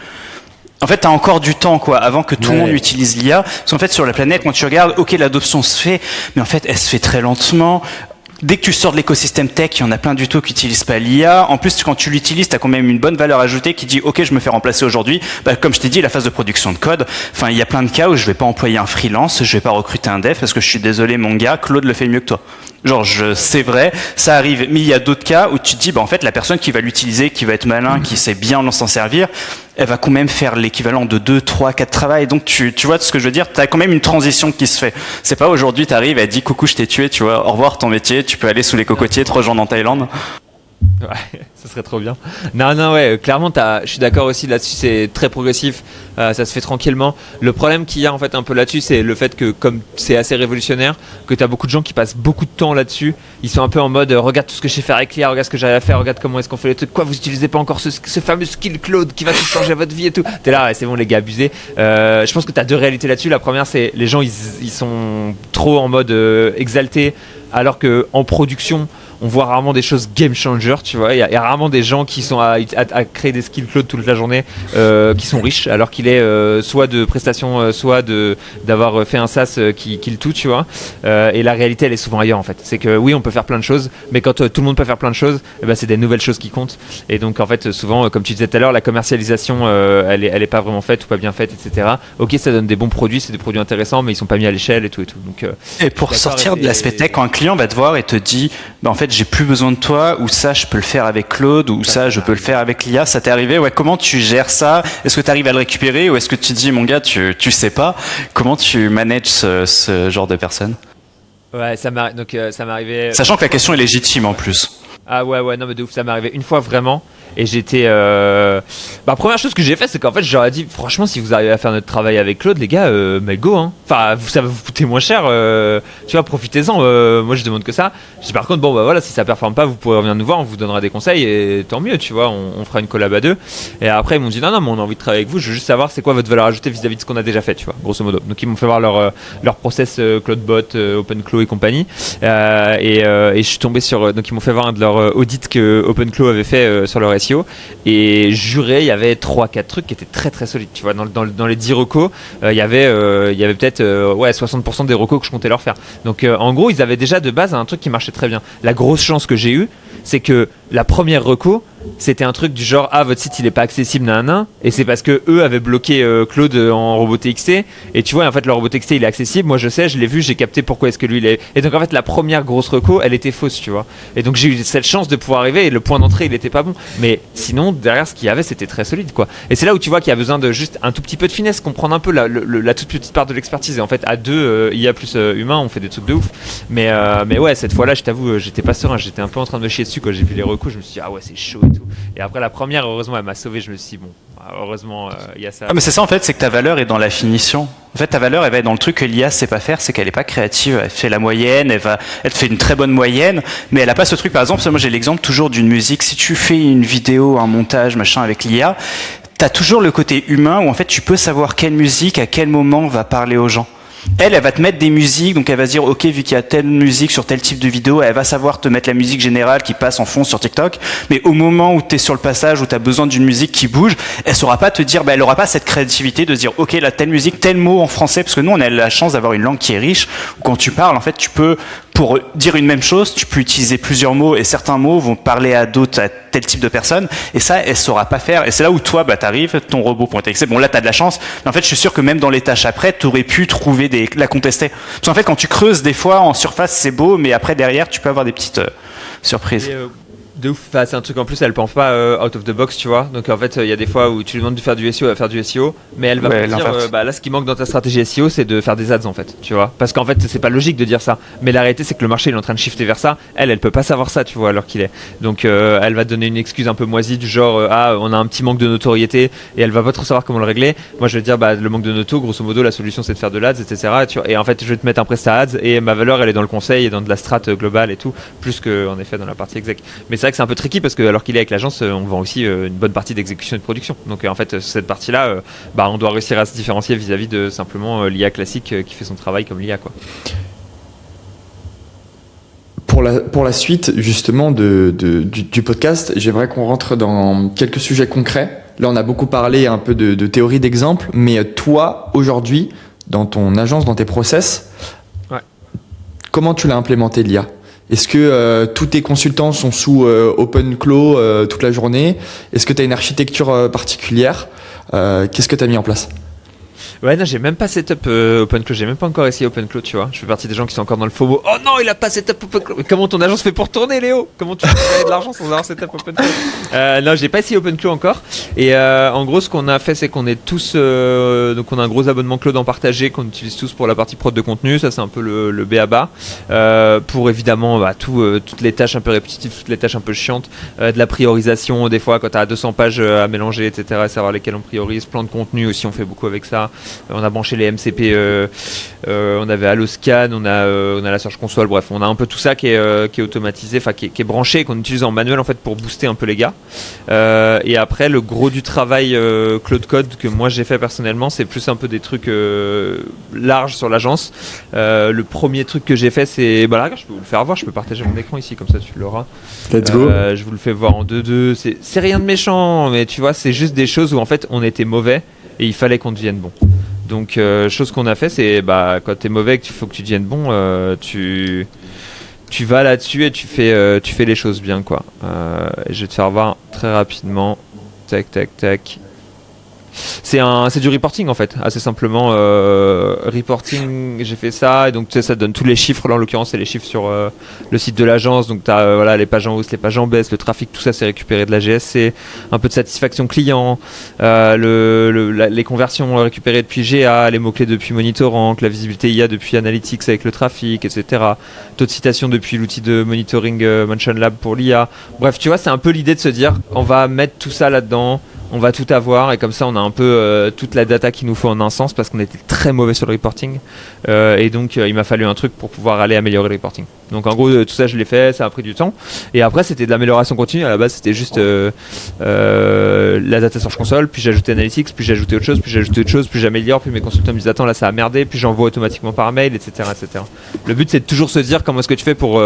En fait, t'as encore du temps, quoi, avant que tout le monde utilise l'IA. Parce qu'en fait, sur la planète, quand tu regardes, ok, l'adoption se fait, mais en fait, elle se fait très lentement. Dès que tu sors de l'écosystème tech, il y en a plein du tout qui n'utilisent pas l'IA. En plus, quand tu l'utilises, tu as quand même une bonne valeur ajoutée qui dit « Ok, je me fais remplacer aujourd'hui. » Comme je t'ai dit, la phase de production de code, enfin, il y a plein de cas où je vais pas employer un freelance, je vais pas recruter un dev parce que je suis désolé, mon gars, Claude le fait mieux que toi. Genre, c'est vrai, ça arrive. Mais il y a d'autres cas où tu te dis, en fait, la personne qui va l'utiliser, qui va être malin, qui sait bien s'en servir, elle va quand même faire l'équivalent de 2, 3, 4 travails. Donc, tu vois ce que je veux dire? T'as quand même une transition qui se fait. C'est pas aujourd'hui, t'arrives, elle dit, coucou, je t'ai tué, tu vois, au revoir ton métier, tu peux aller sous les cocotiers, te rejoindre en Thaïlande. Ouais, ça serait trop bien. Non, ouais, clairement, je suis d'accord aussi là-dessus, c'est très progressif, ça se fait tranquillement. Le problème qu'il y a en fait un peu là-dessus, c'est le fait que comme c'est assez révolutionnaire, que tu as beaucoup de gens qui passent beaucoup de temps là-dessus, ils sont un peu en mode regarde tout ce que je sais faire avec l'IA, regarde ce que j'arrive à faire, regarde comment est-ce qu'on fait les trucs, quoi, vous utilisez pas encore ce fameux skill Claude qui va tout changer votre vie et tout. T'es là, ouais, c'est bon les gars, abusez. Je pense que tu as 2 réalités là-dessus. La première, c'est les gens ils sont trop en mode exalté, alors que en production on voit rarement des choses game changer, tu vois. Il y a rarement des gens qui sont à créer des skills Claude toute la journée, qui sont riches, alors qu'il est soit de prestations, soit d'avoir fait un SaaS qui le tout, tu vois. Et la réalité, elle est souvent ailleurs en fait. C'est que oui, on peut faire plein de choses, mais quand tout le monde peut faire plein de choses, c'est des nouvelles choses qui comptent. Et donc en fait, souvent, comme tu disais tout à l'heure, la commercialisation, elle est pas vraiment faite ou pas bien faite, etc. Ok, ça donne des bons produits, c'est des produits intéressants, mais ils sont pas mis à l'échelle et tout. Donc, et pour sortir de l'aspect tech, quand un client va te voir et te dit, en fait, j'ai plus besoin de toi, ou ça, je peux le faire avec Claude, ou ça, je peux le faire avec l'IA. Ça t'est arrivé? Ouais. Comment tu gères ça? Est-ce que tu arrives à le récupérer, ou est-ce que tu dis, mon gars, tu sais pas? Comment tu manages ce genre de personnes? Ouais, ça m'est arrivé. Sachant que la question est légitime en plus. Ah ouais, non mais de ouf, ça m'est arrivé une fois vraiment. Et j'étais. Première chose que j'ai fait, c'est qu'en fait, j'aurais dit, franchement, si vous arrivez à faire notre travail avec Claude, les gars, mais go, hein. Enfin, ça va vous coûter moins cher, tu vois, profitez-en. Moi, je demande que ça. Je dis, par contre, bon, bah voilà, si ça performe pas, vous pourrez revenir nous voir, on vous donnera des conseils et tant mieux, tu vois, on fera une collab à deux. Et après, ils m'ont dit, non, mais on a envie de travailler avec vous, je veux juste savoir c'est quoi votre valeur ajoutée vis-à-vis de ce qu'on a déjà fait, tu vois, grosso modo. Donc, ils m'ont fait voir leur process CloudBot, OpenClaw et compagnie. Et je suis tombé sur. Donc, ils m'ont fait voir un de leurs audits que OpenClaw avait fait sur leur SEO. Et juré, il y avait 3-4 trucs qui étaient très très solides, tu vois. Dans les 10 recos, il y avait peut-être 60% des recos que je comptais leur faire. Donc en gros, ils avaient déjà de base un truc qui marchait très bien. La grosse chance que j'ai eue, c'est que la première reco, c'était un truc du genre votre site il est pas accessible nan, et c'est parce que eux avaient bloqué Claude en RobotXT, et tu vois en fait le RobotXT il est accessible, moi je sais, je l'ai vu, j'ai capté pourquoi est-ce que lui il est, et donc en fait la première grosse reco elle était fausse, tu vois, et donc j'ai eu cette chance de pouvoir arriver, et le point d'entrée il était pas bon, mais sinon derrière ce qu'il y avait c'était très solide quoi, et c'est là où tu vois qu'il y a besoin de juste un tout petit peu de finesse, comprendre un peu la toute petite part de l'expertise, et en fait à deux IA plus humain on fait des trucs de ouf, mais ouais cette fois là je t'avoue j'étais pas serein, j'étais un peu en train de me chier dessus quand j'ai vu les recos, je me suis dit ah ouais c'est chaud et tout. Et après la première, heureusement, elle m'a sauvé. Je me suis dit, bon, heureusement, il y a ça. Ah, mais c'est ça en fait, c'est que ta valeur est dans la finition. En fait, ta valeur, elle va être dans le truc que l'IA sait pas faire, c'est qu'elle est pas créative. Elle fait la moyenne, elle te fait une très bonne moyenne, mais elle a pas ce truc. Par exemple, moi j'ai l'exemple toujours d'une musique. Si tu fais une vidéo, un montage, machin avec l'IA, t'as toujours le côté humain où en fait tu peux savoir quelle musique à quel moment va parler aux gens. Elle va te mettre des musiques, donc elle va se dire ok, vu qu'il y a telle musique sur tel type de vidéo, elle va savoir te mettre la musique générale qui passe en fond sur TikTok, mais au moment où tu es sur le passage, où tu as besoin d'une musique qui bouge, elle saura pas te dire, elle aura pas cette créativité de se dire ok, là telle musique, tel mot en français, parce que nous on a la chance d'avoir une langue qui est riche, où quand tu parles en fait tu peux, pour dire une même chose, tu peux utiliser plusieurs mots, et certains mots vont parler à d'autres, à tel type de personnes, et ça elle saura pas faire, et c'est là où toi t'arrives, ton robot.txt, bon là t'as de la chance, mais en fait je suis sûr que même dans les tâches après, t'aurais pu trouver la contester. Parce qu'en fait, quand tu creuses, des fois, en surface, c'est beau, mais après, derrière, tu peux avoir des petites surprises. De ouf, enfin, c'est un truc en plus, elle pense pas out of the box, tu vois. Donc en fait, il y a des fois où tu lui demandes de faire du SEO, elle va faire du SEO, mais elle va te dire, là, ce qui manque dans ta stratégie SEO, c'est de faire des ads en fait, tu vois. Parce qu'en fait, c'est pas logique de dire ça, mais la réalité, c'est que le marché il est en train de shifter vers ça. Elle peut pas savoir ça, tu vois, alors qu'il est. Donc elle va te donner une excuse un peu moisie du genre, on a un petit manque de notoriété, et elle va pas trop savoir comment le régler. Moi, je vais te dire, le manque de noto, grosso modo, la solution, c'est de faire de l'ads, etc. Et en fait, je vais te mettre un prestat ads, et ma valeur, elle est dans le conseil et dans de la strat globale et tout, plus que en effet dans la partie exec. Mais c'est vrai que c'est un peu tricky parce que alors qu'il est avec l'agence, on vend aussi une bonne partie d'exécution et de production. Donc en fait, cette partie-là, on doit réussir à se différencier vis-à-vis de simplement l'IA classique qui fait son travail comme l'IA, quoi. Pour la suite justement du podcast, j'aimerais qu'on rentre dans quelques sujets concrets. Là, on a beaucoup parlé un peu de théorie, d'exemple, mais toi, aujourd'hui, dans ton agence, dans tes process, comment tu l'as implémenté l'IA ? Est-ce que tous tes consultants sont sous OpenClaw toute la journée ? Est-ce que tu as une architecture particulière ? Qu'est-ce que tu as mis en place ? Ouais, non, j'ai même pas setup OpenClaw, j'ai même pas encore essayé OpenClaw, tu vois. Je fais partie des gens qui sont encore dans le FOMO. Oh non, il a pas setup OpenClaw. Comment ton agence fait pour tourner, Léo ? Comment tu peux gagner de l'argent sans avoir setup OpenClaw ? Non, j'ai pas essayé OpenClaw encore. Et en gros, ce qu'on a fait, c'est qu'on est tous, donc on a un gros abonnement Cloud en partagé qu'on utilise tous pour la partie prod de contenu. Ça, c'est un peu le b.a.-ba. Pour évidemment toutes les tâches un peu répétitives, toutes les tâches un peu chiantes, de la priorisation des fois quand tu as 200 pages à mélanger, etc. Savoir lesquelles on priorise. Plan de contenu aussi, on fait beaucoup avec ça. On a branché les MCP, on avait Alloscan, on a la Search Console, bref, on a un peu tout ça qui est automatisé, enfin qui est branché, qu'on utilise en manuel en fait pour booster un peu les gars. Et après, le gros du travail Cloud Code que moi j'ai fait personnellement, c'est plus un peu des trucs larges sur l'agence. Le premier truc que j'ai fait, c'est, là, je peux vous le faire voir, je peux partager mon écran ici, comme ça tu l'auras. Let's go. Je vous le fais voir en 2-2. C'est rien de méchant, mais tu vois, c'est juste des choses où en fait on était mauvais et il fallait qu'on devienne bon. Donc chose qu'on a fait, c'est quand t'es mauvais et qu'il faut que tu deviennes bon, tu vas là-dessus et tu fais les choses bien, quoi. Et je vais te faire voir très rapidement. Tac tac tac. C'est du reporting en fait, assez simplement. Reporting, j'ai fait ça, et donc tu sais, ça te donne tous les chiffres. Là, en l'occurrence, c'est les chiffres sur le site de l'agence. Donc tu as voilà, les pages en hausse, les pages en baisse, le trafic, tout ça c'est récupéré de la GSC. Un peu de satisfaction client, les conversions récupérées depuis GA, les mots-clés depuis Monitorrank, la visibilité IA depuis Analytics avec le trafic, etc. Taux de citation depuis l'outil de monitoring Mention Lab pour l'IA. Bref, tu vois, c'est un peu l'idée de se dire, on va mettre tout ça là-dedans, on va tout avoir, et comme ça on a un peu toute la data qu'il nous faut en un sens, parce qu'on était très mauvais sur le reporting, et donc il m'a fallu un truc pour pouvoir aller améliorer le reporting. Donc en gros tout ça je l'ai fait, ça a pris du temps, et après c'était de l'amélioration continue. À la base c'était juste la data Search Console, puis j'ai ajouté Analytics, puis j'ai ajouté autre chose, puis j'ai ajouté autre chose, puis j'améliore, puis mes consultants me disent attends là ça a merdé, puis j'envoie automatiquement par mail, etc., etc. Le but c'est de toujours se dire comment est-ce que tu fais pour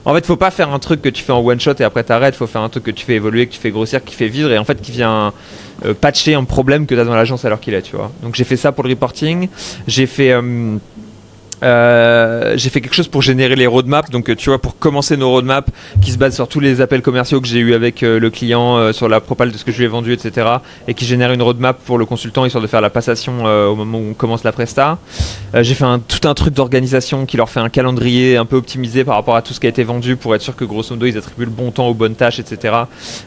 en fait, faut pas faire un truc que tu fais en one shot et après t'arrêtes. Faut faire un truc que tu fais évoluer, que tu fais grossir, qui fait vivre, et en fait qui vient patcher un problème que t'as dans l'agence alors qu'il est, tu vois. Donc j'ai fait ça pour le reporting. J'ai fait quelque chose pour générer les roadmaps, donc tu vois, pour commencer nos roadmaps qui se basent sur tous les appels commerciaux que j'ai eu avec le client, sur la propale de ce que je lui ai vendu, etc., et qui génère une roadmap pour le consultant histoire de faire la passation au moment où on commence la presta. J'ai fait tout un truc d'organisation qui leur fait un calendrier un peu optimisé par rapport à tout ce qui a été vendu pour être sûr que grosso modo ils attribuent le bon temps aux bonnes tâches, etc.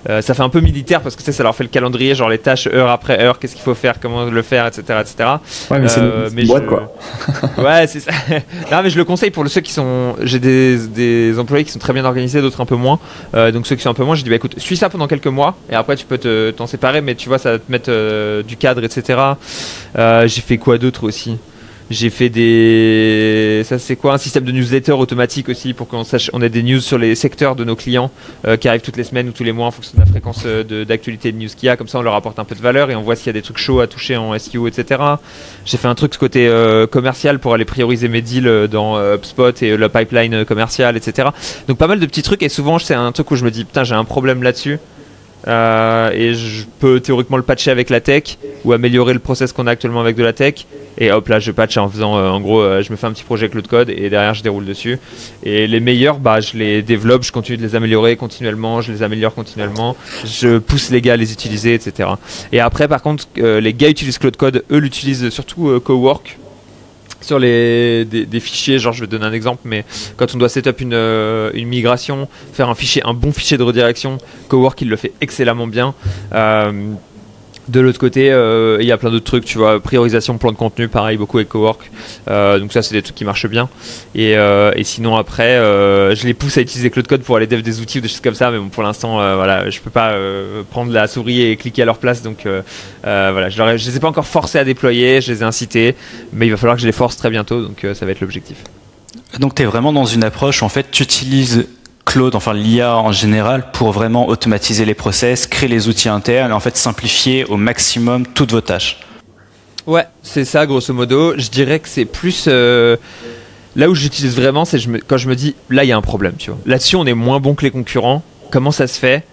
Ça fait un peu militaire parce que tu sais, ça leur fait le calendrier, genre les tâches heure après heure, qu'est-ce qu'il faut faire, comment le faire, etc., etc. Ouais, mais c'est une boîte, quoi. Ouais, c'est ça. Non, mais je le conseille pour ceux qui sont. J'ai des employés qui sont très bien organisés, d'autres un peu moins. Donc ceux qui sont un peu moins, j'ai dit bah écoute, suis ça pendant quelques mois et après tu peux t'en séparer, mais tu vois, ça va te mettre du cadre, etc. J'ai fait quoi d'autre aussi? J'ai fait ça c'est quoi, un système de newsletter automatique aussi pour qu'on sache, on ait des news sur les secteurs de nos clients qui arrivent toutes les semaines ou tous les mois en fonction de la fréquence d'actualité de news qu'il y a, comme ça on leur apporte un peu de valeur et on voit s'il y a des trucs chauds à toucher en SEO, etc. J'ai fait un truc côté commercial pour aller prioriser mes deals dans HubSpot et le pipeline commercial, etc. Donc pas mal de petits trucs, et souvent c'est un truc où je me dis putain j'ai un problème là-dessus. Et je peux théoriquement le patcher avec la tech ou améliorer le process qu'on a actuellement avec de la tech, et hop là je patch en faisant en gros je me fais un petit projet avec le code et derrière je déroule dessus, et les meilleurs bah je les développe, je continue de les améliorer continuellement, je les améliore continuellement, je pousse les gars à les utiliser, etc. Et après par contre les gars utilisent Cloud Code, eux l'utilisent surtout Cowork sur des fichiers, genre je vais te donner un exemple, mais quand on doit setup une migration, faire un bon fichier de redirection, Cowork il le fait excellemment bien. De l'autre côté, il y a plein d'autres trucs, tu vois, priorisation, plan de contenu, pareil, beaucoup avec Cowork. Donc ça, c'est des trucs qui marchent bien. Et sinon après, je les pousse à utiliser Cloud Code pour aller dev des outils ou des choses comme ça. Mais bon, pour l'instant, voilà, je peux pas prendre la souris et cliquer à leur place. Donc voilà, je les ai pas encore forcés à déployer, je les ai incités, mais il va falloir que je les force très bientôt. Donc ça va être l'objectif. Donc tu es vraiment dans une approche où en fait tu utilises Claude, enfin l'IA en général, pour vraiment automatiser les process, créer les outils internes et en fait simplifier au maximum toutes vos tâches. Ouais, c'est ça grosso modo. Je dirais que c'est plus là où j'utilise vraiment, c'est quand je me dis là il y a un problème, tu vois. Là-dessus on est moins bon que les concurrents. Comment ça se fait?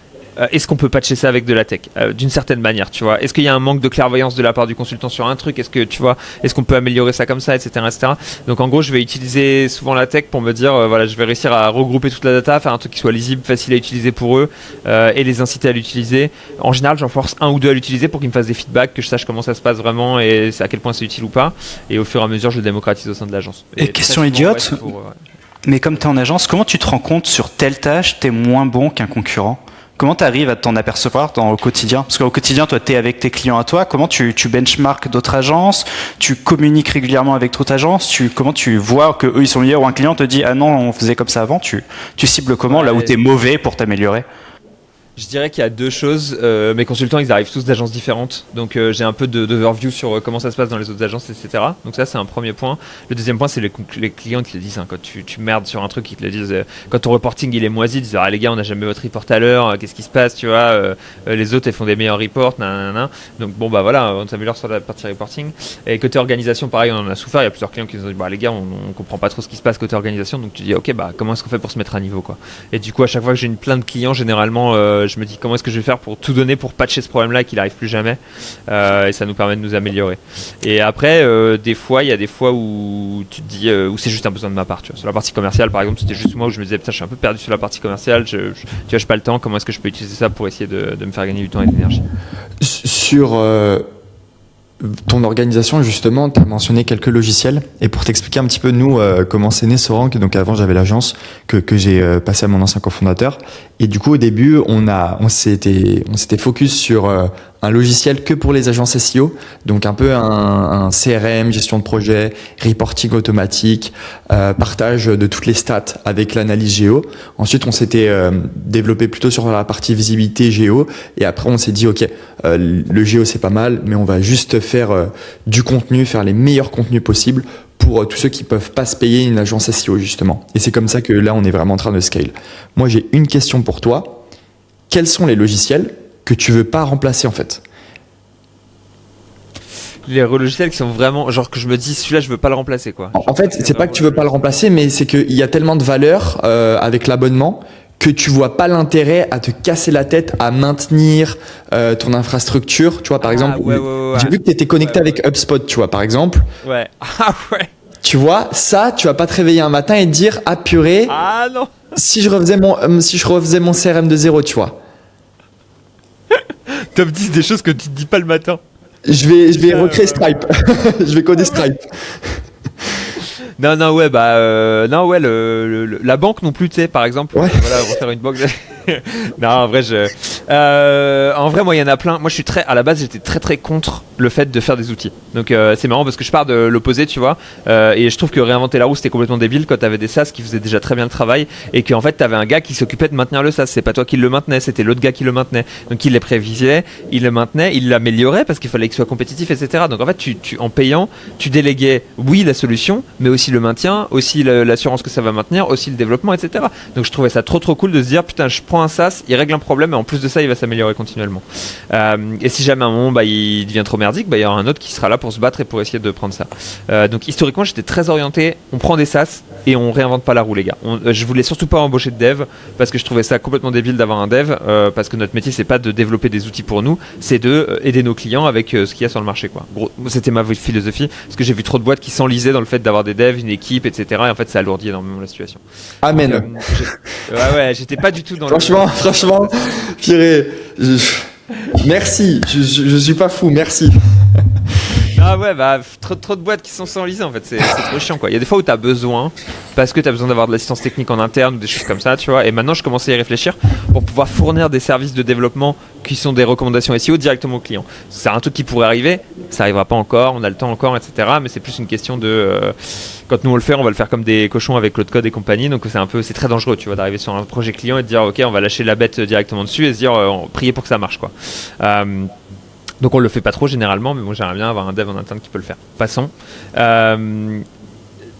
Est-ce qu'on peut patcher ça avec de la tech d'une certaine manière, tu vois? Est-ce qu'il y a un manque de clairvoyance de la part du consultant sur un truc? Est-ce que tu vois, est-ce qu'on peut améliorer ça comme ça, etc., etc. Donc en gros, je vais utiliser souvent la tech pour me dire voilà, je vais réussir à regrouper toute la data, faire un truc qui soit lisible, facile à utiliser pour eux, et les inciter à l'utiliser. En général, j'en force un ou deux à l'utiliser pour qu'ils me fassent des feedbacks, que je sache comment ça se passe vraiment et à quel point c'est utile ou pas. Et au fur et à mesure, je le démocratise au sein de l'agence. Et question idiote, mais comme tu es en agence, comment tu te rends compte sur telle tâche tu es moins bon qu'un concurrent? Comment tu arrives à t'en apercevoir au quotidien? Parce qu'au quotidien, toi, tu es avec tes clients à toi. Comment tu benchmarks d'autres agences? Tu communiques régulièrement avec d'autres agences? Comment tu vois qu'eux, ils sont meilleurs, ou un client te dit « Ah non, on faisait comme ça avant ». Tu cibles comment là où tu es mauvais pour t'améliorer? Je dirais qu'il y a deux choses. Mes consultants, ils arrivent tous d'agences différentes. Donc, j'ai un peu d'overview sur comment ça se passe dans les autres agences, etc. Donc, ça, c'est un premier point. Le deuxième point, c'est les clients qui te le disent. Hein, quand tu merdes sur un truc, ils te le disent. Quand ton reporting, il est moisi, ils disent ah, les gars, on n'a jamais votre report à l'heure. Qu'est-ce qui se passe, tu vois les autres, ils font des meilleurs reports. Nanana. Donc, bon, bah voilà, on s'améliore sur la partie reporting. Et côté organisation, pareil, on en a souffert. Il y a plusieurs clients qui nous ont dit bah, les gars, on comprend pas trop ce qui se passe côté organisation. Donc, tu dis ok, bah, comment est-ce qu'on fait pour se mettre à niveau, quoi. Et du coup, à chaque fois que j'ai une plainte de clients, généralement, je me dis comment est-ce que je vais faire pour tout donner pour patcher ce problème là et qu'il arrive plus jamais, et ça nous permet de nous améliorer. Et après des fois il y a des fois où tu te dis où c'est juste un besoin de ma part, tu vois. Sur la partie commerciale par exemple, c'était juste moi où je me disais putain je suis un peu perdu sur la partie commerciale, tu vois, j'ai pas le temps, comment est-ce que je peux utiliser ça pour essayer de me faire gagner du temps et de l'énergie. Sur ton organisation, justement, tu as mentionné quelques logiciels. Et pour t'expliquer un petit peu, nous, comment c'est né Sorank, donc avant, j'avais l'agence que j'ai passé à mon ancien cofondateur. Et du coup, au début, on s'était focus sur un logiciel que pour les agences SEO. Donc, un peu un CRM, gestion de projet, reporting automatique, partage de toutes les stats avec l'analyse géo. Ensuite, on s'était développé plutôt sur la partie visibilité géo. Et après, on s'est dit, OK, le géo, c'est pas mal, mais on va juste faire du contenu, faire les meilleurs contenus possibles pour tous ceux qui peuvent pas se payer une agence SEO, justement. Et c'est comme ça que là, on est vraiment en train de scale. Moi, j'ai une question pour toi. Quels sont les logiciels que tu veux pas remplacer, en fait? Les logiciels qui sont vraiment, genre que je me dis, celui-là, je veux pas le remplacer, quoi. En fait, c'est pas que tu veux pas le remplacer, mais c'est qu'il y a tellement de valeur avec l'abonnement que tu vois pas l'intérêt à te casser la tête à maintenir ton infrastructure. Tu vois, par exemple, j'ai vu que tu étais connecté avec HubSpot, tu vois, par exemple. Ouais. Ah ouais. Tu vois, ça, tu vas pas te réveiller un matin et te dire, ah purée, Ah non. si je refaisais mon CRM de zéro, tu vois. Top 10 des choses que tu te dis pas le matin. Je vais recréer Stripe. Je vais coder Stripe. Non, ouais, non, ouais, la banque non plus, tu sais, par exemple. Ouais. Voilà, refaire une banque. Non, en vrai, moi, il y en a plein. Moi, à la base, j'étais très contre le fait de faire des outils. Donc, c'est marrant parce que je pars de l'opposé, tu vois. Et je trouve que réinventer la roue, c'était complètement débile quand t'avais des SaaS qui faisaient déjà très bien le travail et qu'en fait, t'avais un gars qui s'occupait de maintenir le SaaS. C'est pas toi qui le maintenais, c'était l'autre gars qui le maintenait. Donc, il les prévisait, il le maintenait, il l'améliorait parce qu'il fallait qu'il soit compétitif, etc. Donc, en fait, en payant, tu déléguais, oui, la solution, mais aussi le maintien, aussi l'assurance que ça va maintenir, aussi le développement, etc. Donc, je trouvais ça trop cool de se dire, putain, je prends un SaaS, il règle un problème et en plus de ça, il va s'améliorer continuellement. Et si jamais à un moment, il devient trop merdique, il y aura un autre qui sera là pour se battre et pour essayer de prendre ça. Donc, historiquement, j'étais très orienté, on prend des SaaS et on réinvente pas la roue, les gars. Je voulais surtout pas embaucher de dev parce que je trouvais ça complètement débile d'avoir un dev parce que notre métier, c'est pas de développer des outils pour nous, c'est de aider nos clients avec ce qu'il y a sur le marché, quoi. Gros, c'était ma philosophie parce que j'ai vu trop de boîtes qui s'enlisaient dans le fait d'avoir des devs, une équipe, etc. Et en fait, ça alourdit énormément la situation. Amen. Donc, ouais, j'étais pas du tout dans Franchement, Pierre, merci. Je suis pas fou, merci. Ah ouais, trop de boîtes qui sont s'enliser en fait, c'est trop chiant, quoi. Il y a des fois où t'as besoin, parce que t'as besoin d'avoir de l'assistance technique en interne ou des choses comme ça, tu vois. Et maintenant, je commence à y réfléchir pour pouvoir fournir des services de développement qui sont des recommandations SEO directement aux clients. C'est un truc qui pourrait arriver, ça arrivera pas encore, on a le temps encore, etc. Mais c'est plus une question de quand nous on le fait, on va le faire comme des cochons avec Claude Code et compagnie. Donc c'est très dangereux, tu vois, d'arriver sur un projet client et de dire ok, on va lâcher la bête directement dessus et se dire prier pour que ça marche, quoi. Donc on le fait pas trop généralement, mais moi j'aimerais bien avoir un dev en interne qui peut le faire. Passons.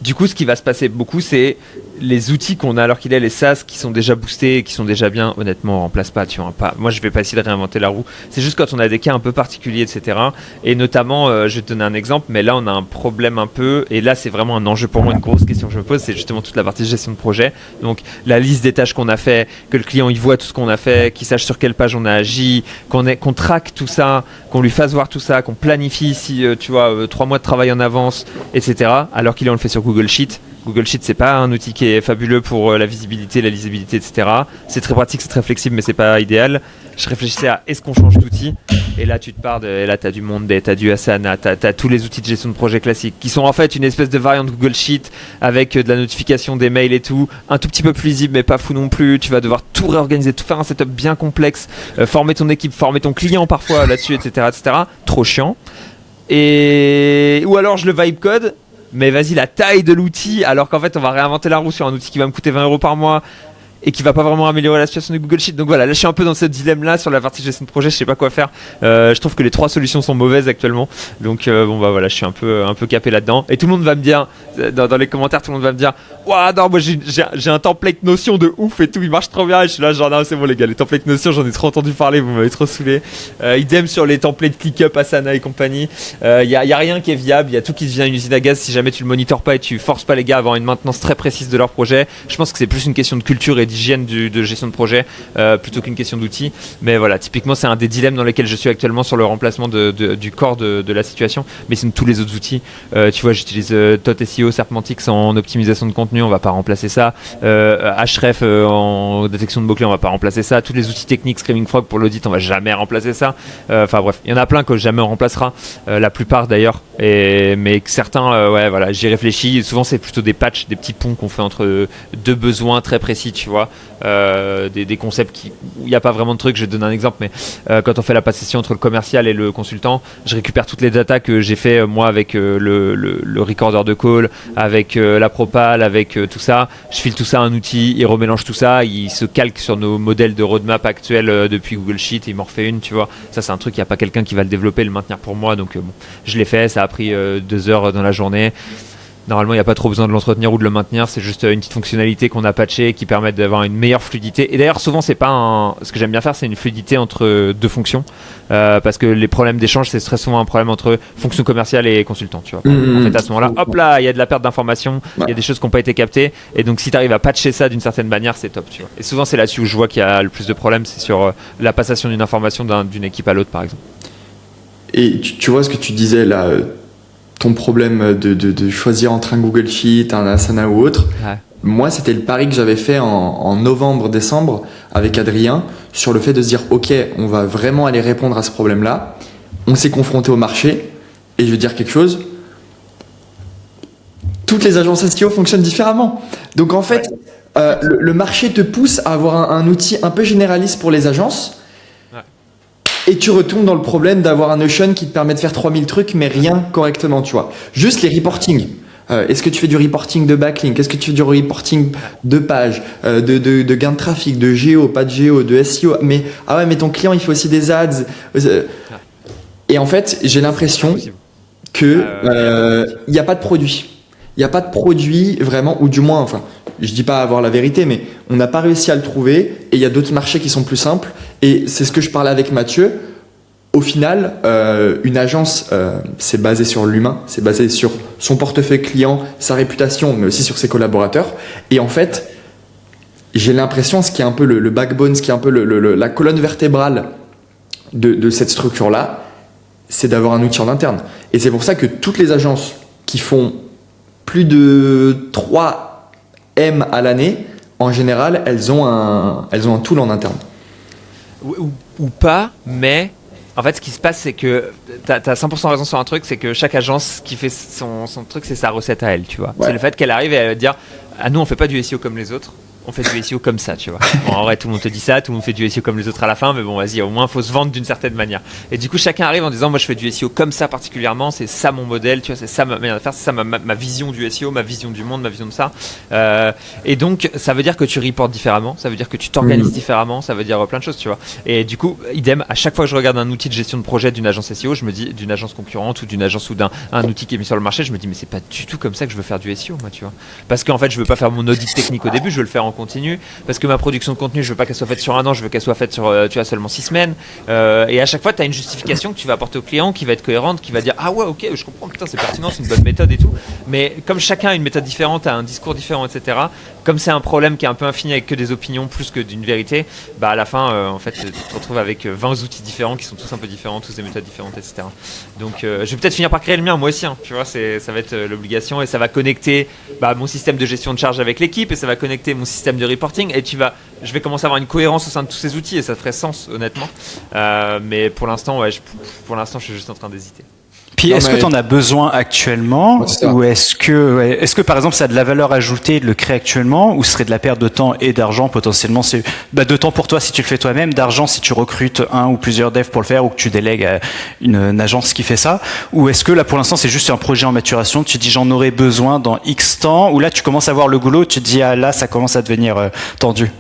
Du coup, ce qui va se passer beaucoup, c'est les outils qu'on a alors qu'il est, les SaaS qui sont déjà boostés et qui sont déjà bien. Honnêtement, on remplace pas, tu vois. Moi, je vais pas essayer de réinventer la roue. C'est juste quand on a des cas un peu particuliers, etc. Et notamment, je vais te donner un exemple, mais là, on a un problème un peu. Et là, c'est vraiment un enjeu pour moi, une grosse question que je me pose, c'est justement toute la partie gestion de projet. Donc, la liste des tâches qu'on a fait, que le client il voit tout ce qu'on a fait, qu'il sache sur quelle page on a agi, qu'on traque tout ça, qu'on lui fasse voir tout ça, qu'on planifie si tu vois 3 mois de travail en avance, etc. Alors qu'il on le fait sur Google Sheet. Google Sheet, c'est pas un outil qui est fabuleux pour la visibilité, la lisibilité, etc. C'est très pratique, c'est très flexible, mais c'est pas idéal. Je réfléchissais à est-ce qu'on change d'outil, et là tu te pars et là t'as du Monday, t'as du Asana, t'as tous les outils de gestion de projet classiques qui sont en fait une espèce de variante Google Sheet avec de la notification des mails et tout, un tout petit peu plus lisible mais pas fou non plus. Tu vas devoir tout réorganiser, tout faire un setup bien complexe, former ton équipe, former ton client parfois là-dessus, etc., etc. Trop chiant. Ou alors je le vibe code. Mais vas-y, la taille de l'outil, alors qu'en fait on va réinventer la roue sur un outil qui va me coûter 20 € par mois et qui va pas vraiment améliorer la situation de Google Sheet. Donc voilà, là je suis un peu dans ce dilemme là sur la partie gestion de projet, je sais pas quoi faire. Je trouve que les 3 solutions sont mauvaises actuellement. Donc voilà, je suis un peu capé là-dedans. Et tout le monde va me dire, dans les commentaires, tout le monde va me dire waouh, non, moi j'ai un template Notion de ouf et tout, il marche trop bien. Et je suis là, genre non, c'est bon les gars, les templates Notion, j'en ai trop entendu parler, vous m'avez trop saoulé. Idem sur les templates ClickUp, Asana et compagnie. Y a rien qui est viable, il y a tout qui devient une usine à gaz si jamais tu le monitores pas et tu forces pas les gars à avoir une maintenance très précise de leur projet. Je pense que c'est plus une question de culture et d'hygiène de gestion de projet plutôt qu'une question d'outils. Mais voilà, typiquement, c'est un des dilemmes dans lesquels je suis actuellement sur le remplacement du corps de la situation. Mais sinon, tous les autres outils, tu vois, j'utilise Tot SEO, Serpentix en optimisation de contenu, on va pas remplacer ça. Href en détection de mots-clés, on va pas remplacer ça. Tous les outils techniques, Screaming Frog pour l'audit, on va jamais remplacer ça. Enfin bref, il y en a plein que jamais on remplacera, la plupart d'ailleurs. Mais certains, ouais, voilà, j'y réfléchis. Souvent, c'est plutôt des patchs, des petits ponts qu'on fait entre deux besoins très précis, tu vois. Des concepts où il n'y a pas vraiment de trucs. Je vais te donner un exemple, mais quand on fait la passation entre le commercial et le consultant, je récupère toutes les datas que j'ai fait moi avec le recorder de call, avec la propale, avec tout ça. Je file tout ça à un outil, il remélange tout ça, il se calque sur nos modèles de roadmap actuels depuis Google Sheet, et il m'en refait une, tu vois. Ça, c'est un truc, il n'y a pas quelqu'un qui va le développer, le maintenir pour moi, donc bon, je l'ai fait, ça a pris 2 heures dans la journée. Normalement, il n'y a pas trop besoin de l'entretenir ou de le maintenir. C'est juste une petite fonctionnalité qu'on a patchée qui permet d'avoir une meilleure fluidité. Et d'ailleurs, souvent, c'est pas ce que j'aime bien faire, c'est une fluidité entre deux fonctions. Parce que les problèmes d'échange, c'est très souvent un problème entre fonction commerciale et consultant. Tu vois. En fait, à ce moment-là, hop là, il y a de la perte d'informations, il y a des choses qui n'ont pas été captées. Et donc, si tu arrives à patcher ça d'une certaine manière, c'est top. Tu vois. Et souvent, c'est là-dessus où je vois qu'il y a le plus de problèmes, c'est sur la passation d'une information d'une équipe à l'autre, par exemple. Et tu vois ce que tu disais là, ton problème de choisir entre un Google Sheet, un Asana ou autre. Ouais. Moi, c'était le pari que j'avais fait en novembre-décembre avec Adrien sur le fait de se dire ok, on va vraiment aller répondre à ce problème-là. On s'est confronté au marché et je veux dire quelque chose. Toutes les agences SEO fonctionnent différemment. Donc en fait, le marché te pousse à avoir un outil un peu généraliste pour les agences. Et tu retombes dans le problème d'avoir un Notion qui te permet de faire 3000 trucs, mais rien correctement, tu vois. Juste les reporting. Est-ce que tu fais du reporting de backlink? Est-ce que tu fais du reporting de page, de gain de trafic, de géo, pas de géo, de SEO? Mais, ah ouais, mais ton client, il fait aussi des ads. Et en fait, j'ai l'impression que il n'y a pas de produit. Il n'y a pas de produit vraiment, ou du moins, enfin, je dis pas avoir la vérité, mais on n'a pas réussi à le trouver et il y a d'autres marchés qui sont plus simples. Et c'est ce que je parlais avec Mathieu. Au final, une agence, c'est basé sur l'humain, c'est basé sur son portefeuille client, sa réputation, mais aussi sur ses collaborateurs. Et en fait, j'ai l'impression, ce qui est un peu le backbone, ce qui est un peu la colonne vertébrale de cette structure-là, c'est d'avoir un outil en interne. Et c'est pour ça que toutes les agences qui font plus de 3 M à l'année, en général, elles ont un tool en interne. Ou pas, mais en fait, ce qui se passe, c'est que tu as 100% raison sur un truc, c'est que chaque agence qui fait son truc, c'est sa recette à elle, tu vois. Ouais. C'est le fait qu'elle arrive et elle va dire ah, nous, on fait pas du SEO comme les autres. On fait du SEO comme ça, tu vois. Bon, en vrai, tout le monde te dit ça, tout le monde fait du SEO comme les autres à la fin, mais bon, vas-y, au moins, il faut se vendre d'une certaine manière. Et du coup, chacun arrive en disant, moi, je fais du SEO comme ça particulièrement, c'est ça mon modèle, tu vois, c'est ça ma manière de faire, c'est ça ma vision du SEO, ma vision du monde, ma vision de ça. Et donc, ça veut dire que tu reportes différemment, ça veut dire que tu t'organises différemment, ça veut dire plein de choses, tu vois. Et du coup, idem, à chaque fois que je regarde un outil de gestion de projet d'une agence SEO, je me dis, d'une agence concurrente ou d'une agence ou d'un outil qui est mis sur le marché, je me dis, mais c'est pas du tout comme ça que je veux faire du SEO, moi, tu vois. Parce qu'en fait, je veux pas faire mon audit technique au début, je veux le faire en continu. Parce que ma production de contenu, je veux pas qu'elle soit faite sur un an, je veux qu'elle soit faite sur tu vois, seulement 6 semaines. Et à chaque fois, tu as une justification que tu vas apporter au client qui va être cohérente, qui va dire ah ouais, ok, je comprends, putain, c'est pertinent, c'est une bonne méthode et tout. Mais comme chacun a une méthode différente, a un discours différent, etc., comme c'est un problème qui est un peu infini avec que des opinions plus que d'une vérité, bah à la fin, en fait, tu te retrouves avec 20 outils différents qui sont tous un peu différents, tous des méthodes différentes, etc. Donc, je vais peut-être finir par créer le mien, moi aussi, hein, tu vois, ça va être l'obligation et ça va connecter mon système de gestion de charge avec l'équipe et ça va connecter mon système de reporting. Et je vais commencer à avoir une cohérence au sein de tous ces outils et ça ferait sens honnêtement. Mais pour l'instant, je suis juste en train d'hésiter. Puis est-ce que tu en as besoin actuellement ou est-ce que par exemple ça a de la valeur ajoutée de le créer actuellement ou ce serait de la perte de temps et d'argent potentiellement? C'est de temps pour toi si tu le fais toi-même, d'argent si tu recrutes un ou plusieurs devs pour le faire ou que tu délègues à une agence qui fait ça, ou est-ce que là pour l'instant c'est juste un projet en maturation, tu te dis j'en aurais besoin dans X temps, ou là tu commences à voir le goulot, tu te dis ah là ça commence à devenir tendu?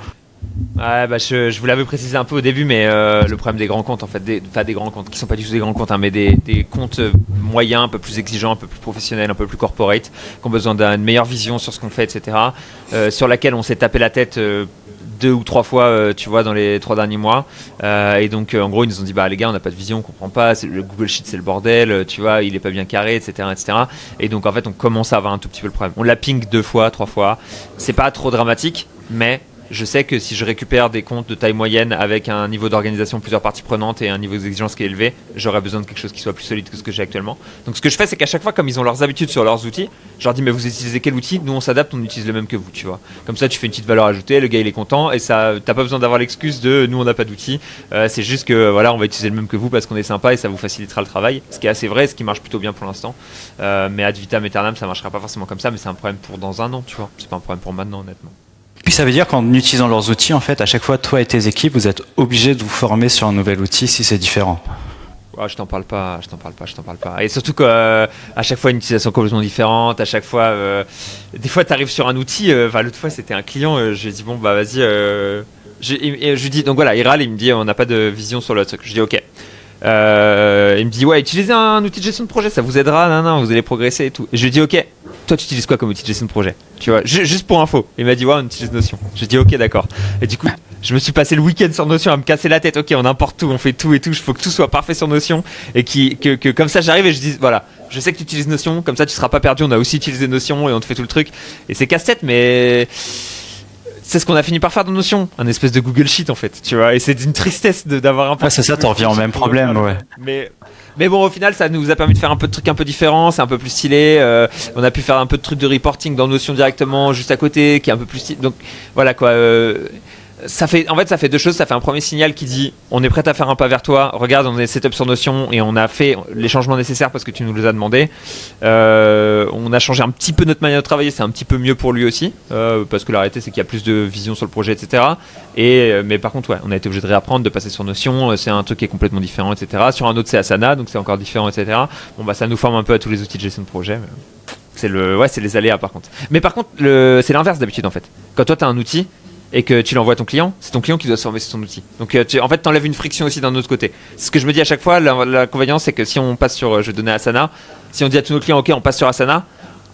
Ouais, je vous l'avais précisé un peu au début, mais le problème des grands comptes, en fait, pas des grands comptes qui sont pas du tout des grands comptes, hein, mais des comptes moyens, un peu plus exigeants, un peu plus professionnels, un peu plus corporate, qui ont besoin d'une meilleure vision sur ce qu'on fait, etc. Sur laquelle on s'est tapé la tête 2 ou 3 fois, tu vois, dans les 3 derniers mois. Et donc, en gros, ils nous ont dit, les gars, on n'a pas de vision, on comprend pas. Le Google Sheet, c'est le bordel, tu vois, il est pas bien carré, etc., etc. Et donc, en fait, on commence à avoir un tout petit peu le problème. On l'a ping 2 fois, 3 fois. C'est pas trop dramatique, mais je sais que si je récupère des comptes de taille moyenne avec un niveau d'organisation, plusieurs parties prenantes et un niveau d'exigence qui est élevé, j'aurais besoin de quelque chose qui soit plus solide que ce que j'ai actuellement. Donc ce que je fais, c'est qu'à chaque fois, comme ils ont leurs habitudes sur leurs outils, je leur dis mais vous utilisez quel outil? Nous on s'adapte, on utilise le même que vous, tu vois. Comme ça tu fais une petite valeur ajoutée, le gars il est content et ça, t'as pas besoin d'avoir l'excuse de nous on n'a pas d'outils. C'est juste que voilà, on va utiliser le même que vous parce qu'on est sympa et ça vous facilitera le travail. Ce qui est assez vrai, ce qui marche plutôt bien pour l'instant. Mais ad vitam aeternam, ça marchera pas forcément comme ça, mais c'est un problème pour dans un an, tu vois. C'est pas un problème pour maintenant, honnêtement. Puis ça veut dire qu'en utilisant leurs outils, en fait, à chaque fois, toi et tes équipes, vous êtes obligés de vous former sur un nouvel outil si c'est différent. Oh, je t'en parle pas. Et surtout qu'à chaque fois une utilisation complètement différente, à chaque fois, des fois t'arrives sur un outil. L'autre fois c'était un client, je lui ai dit bon bah vas-y. Je lui dis donc voilà, il râle, il me dit on n'a pas de vision sur le truc. Je dis ok. Il me dit ouais, utilisez un outil de gestion de projet, ça vous aidera, vous allez progresser et tout. Et je lui dis ok. Toi, tu utilises quoi comme outil de gestion de projet? Tu vois, juste pour info. Il m'a dit, ouais, on utilise Notion. J'ai dit, ok, d'accord. Et du coup, je me suis passé le week-end sur Notion à me casser la tête. Ok, on importe tout, on fait tout et tout. Il faut que tout soit parfait sur Notion. Et que comme ça, j'arrive et je dis, voilà, je sais que tu utilises Notion. Comme ça, tu seras pas perdu. On a aussi utilisé Notion et on te fait tout le truc. Et c'est casse-tête, mais c'est ce qu'on a fini par faire dans Notion. Un espèce de Google Sheet, en fait. Tu vois, et c'est une tristesse d'avoir un peu. Ouais, c'est ça, t'en reviens au même problème, ouais. Mais bon, au final, ça nous a permis de faire un peu de trucs un peu différents, c'est un peu plus stylé. On a pu faire un peu de trucs de reporting dans Notion directement, juste à côté, qui est un peu plus stylé. Donc voilà quoi. Ça fait deux choses. Ça fait un premier signal qui dit on est prêt à faire un pas vers toi. Regarde, on est setup sur Notion et on a fait les changements nécessaires parce que tu nous les as demandé. On a changé un petit peu notre manière de travailler. C'est un petit peu mieux pour lui aussi parce que la réalité c'est qu'il y a plus de vision sur le projet, etc. Mais par contre, ouais, on a été obligé de réapprendre, de passer sur Notion. C'est un truc qui est complètement différent, etc. Sur un autre, c'est Asana, donc c'est encore différent, etc. Bon bah ça nous forme un peu à tous les outils de gestion de projet. C'est les aléas par contre. Mais par contre, c'est l'inverse d'habitude en fait. Quand toi t'as un outil et que tu l'envoies à ton client, c'est ton client qui doit se former sur son outil. Donc en fait, t'enlèves une friction aussi d'un autre côté. C'est ce que je me dis à chaque fois. L'inconvénient, c'est que si on passe sur, je vais donner Asana, si on dit à tous nos clients, ok, on passe sur Asana,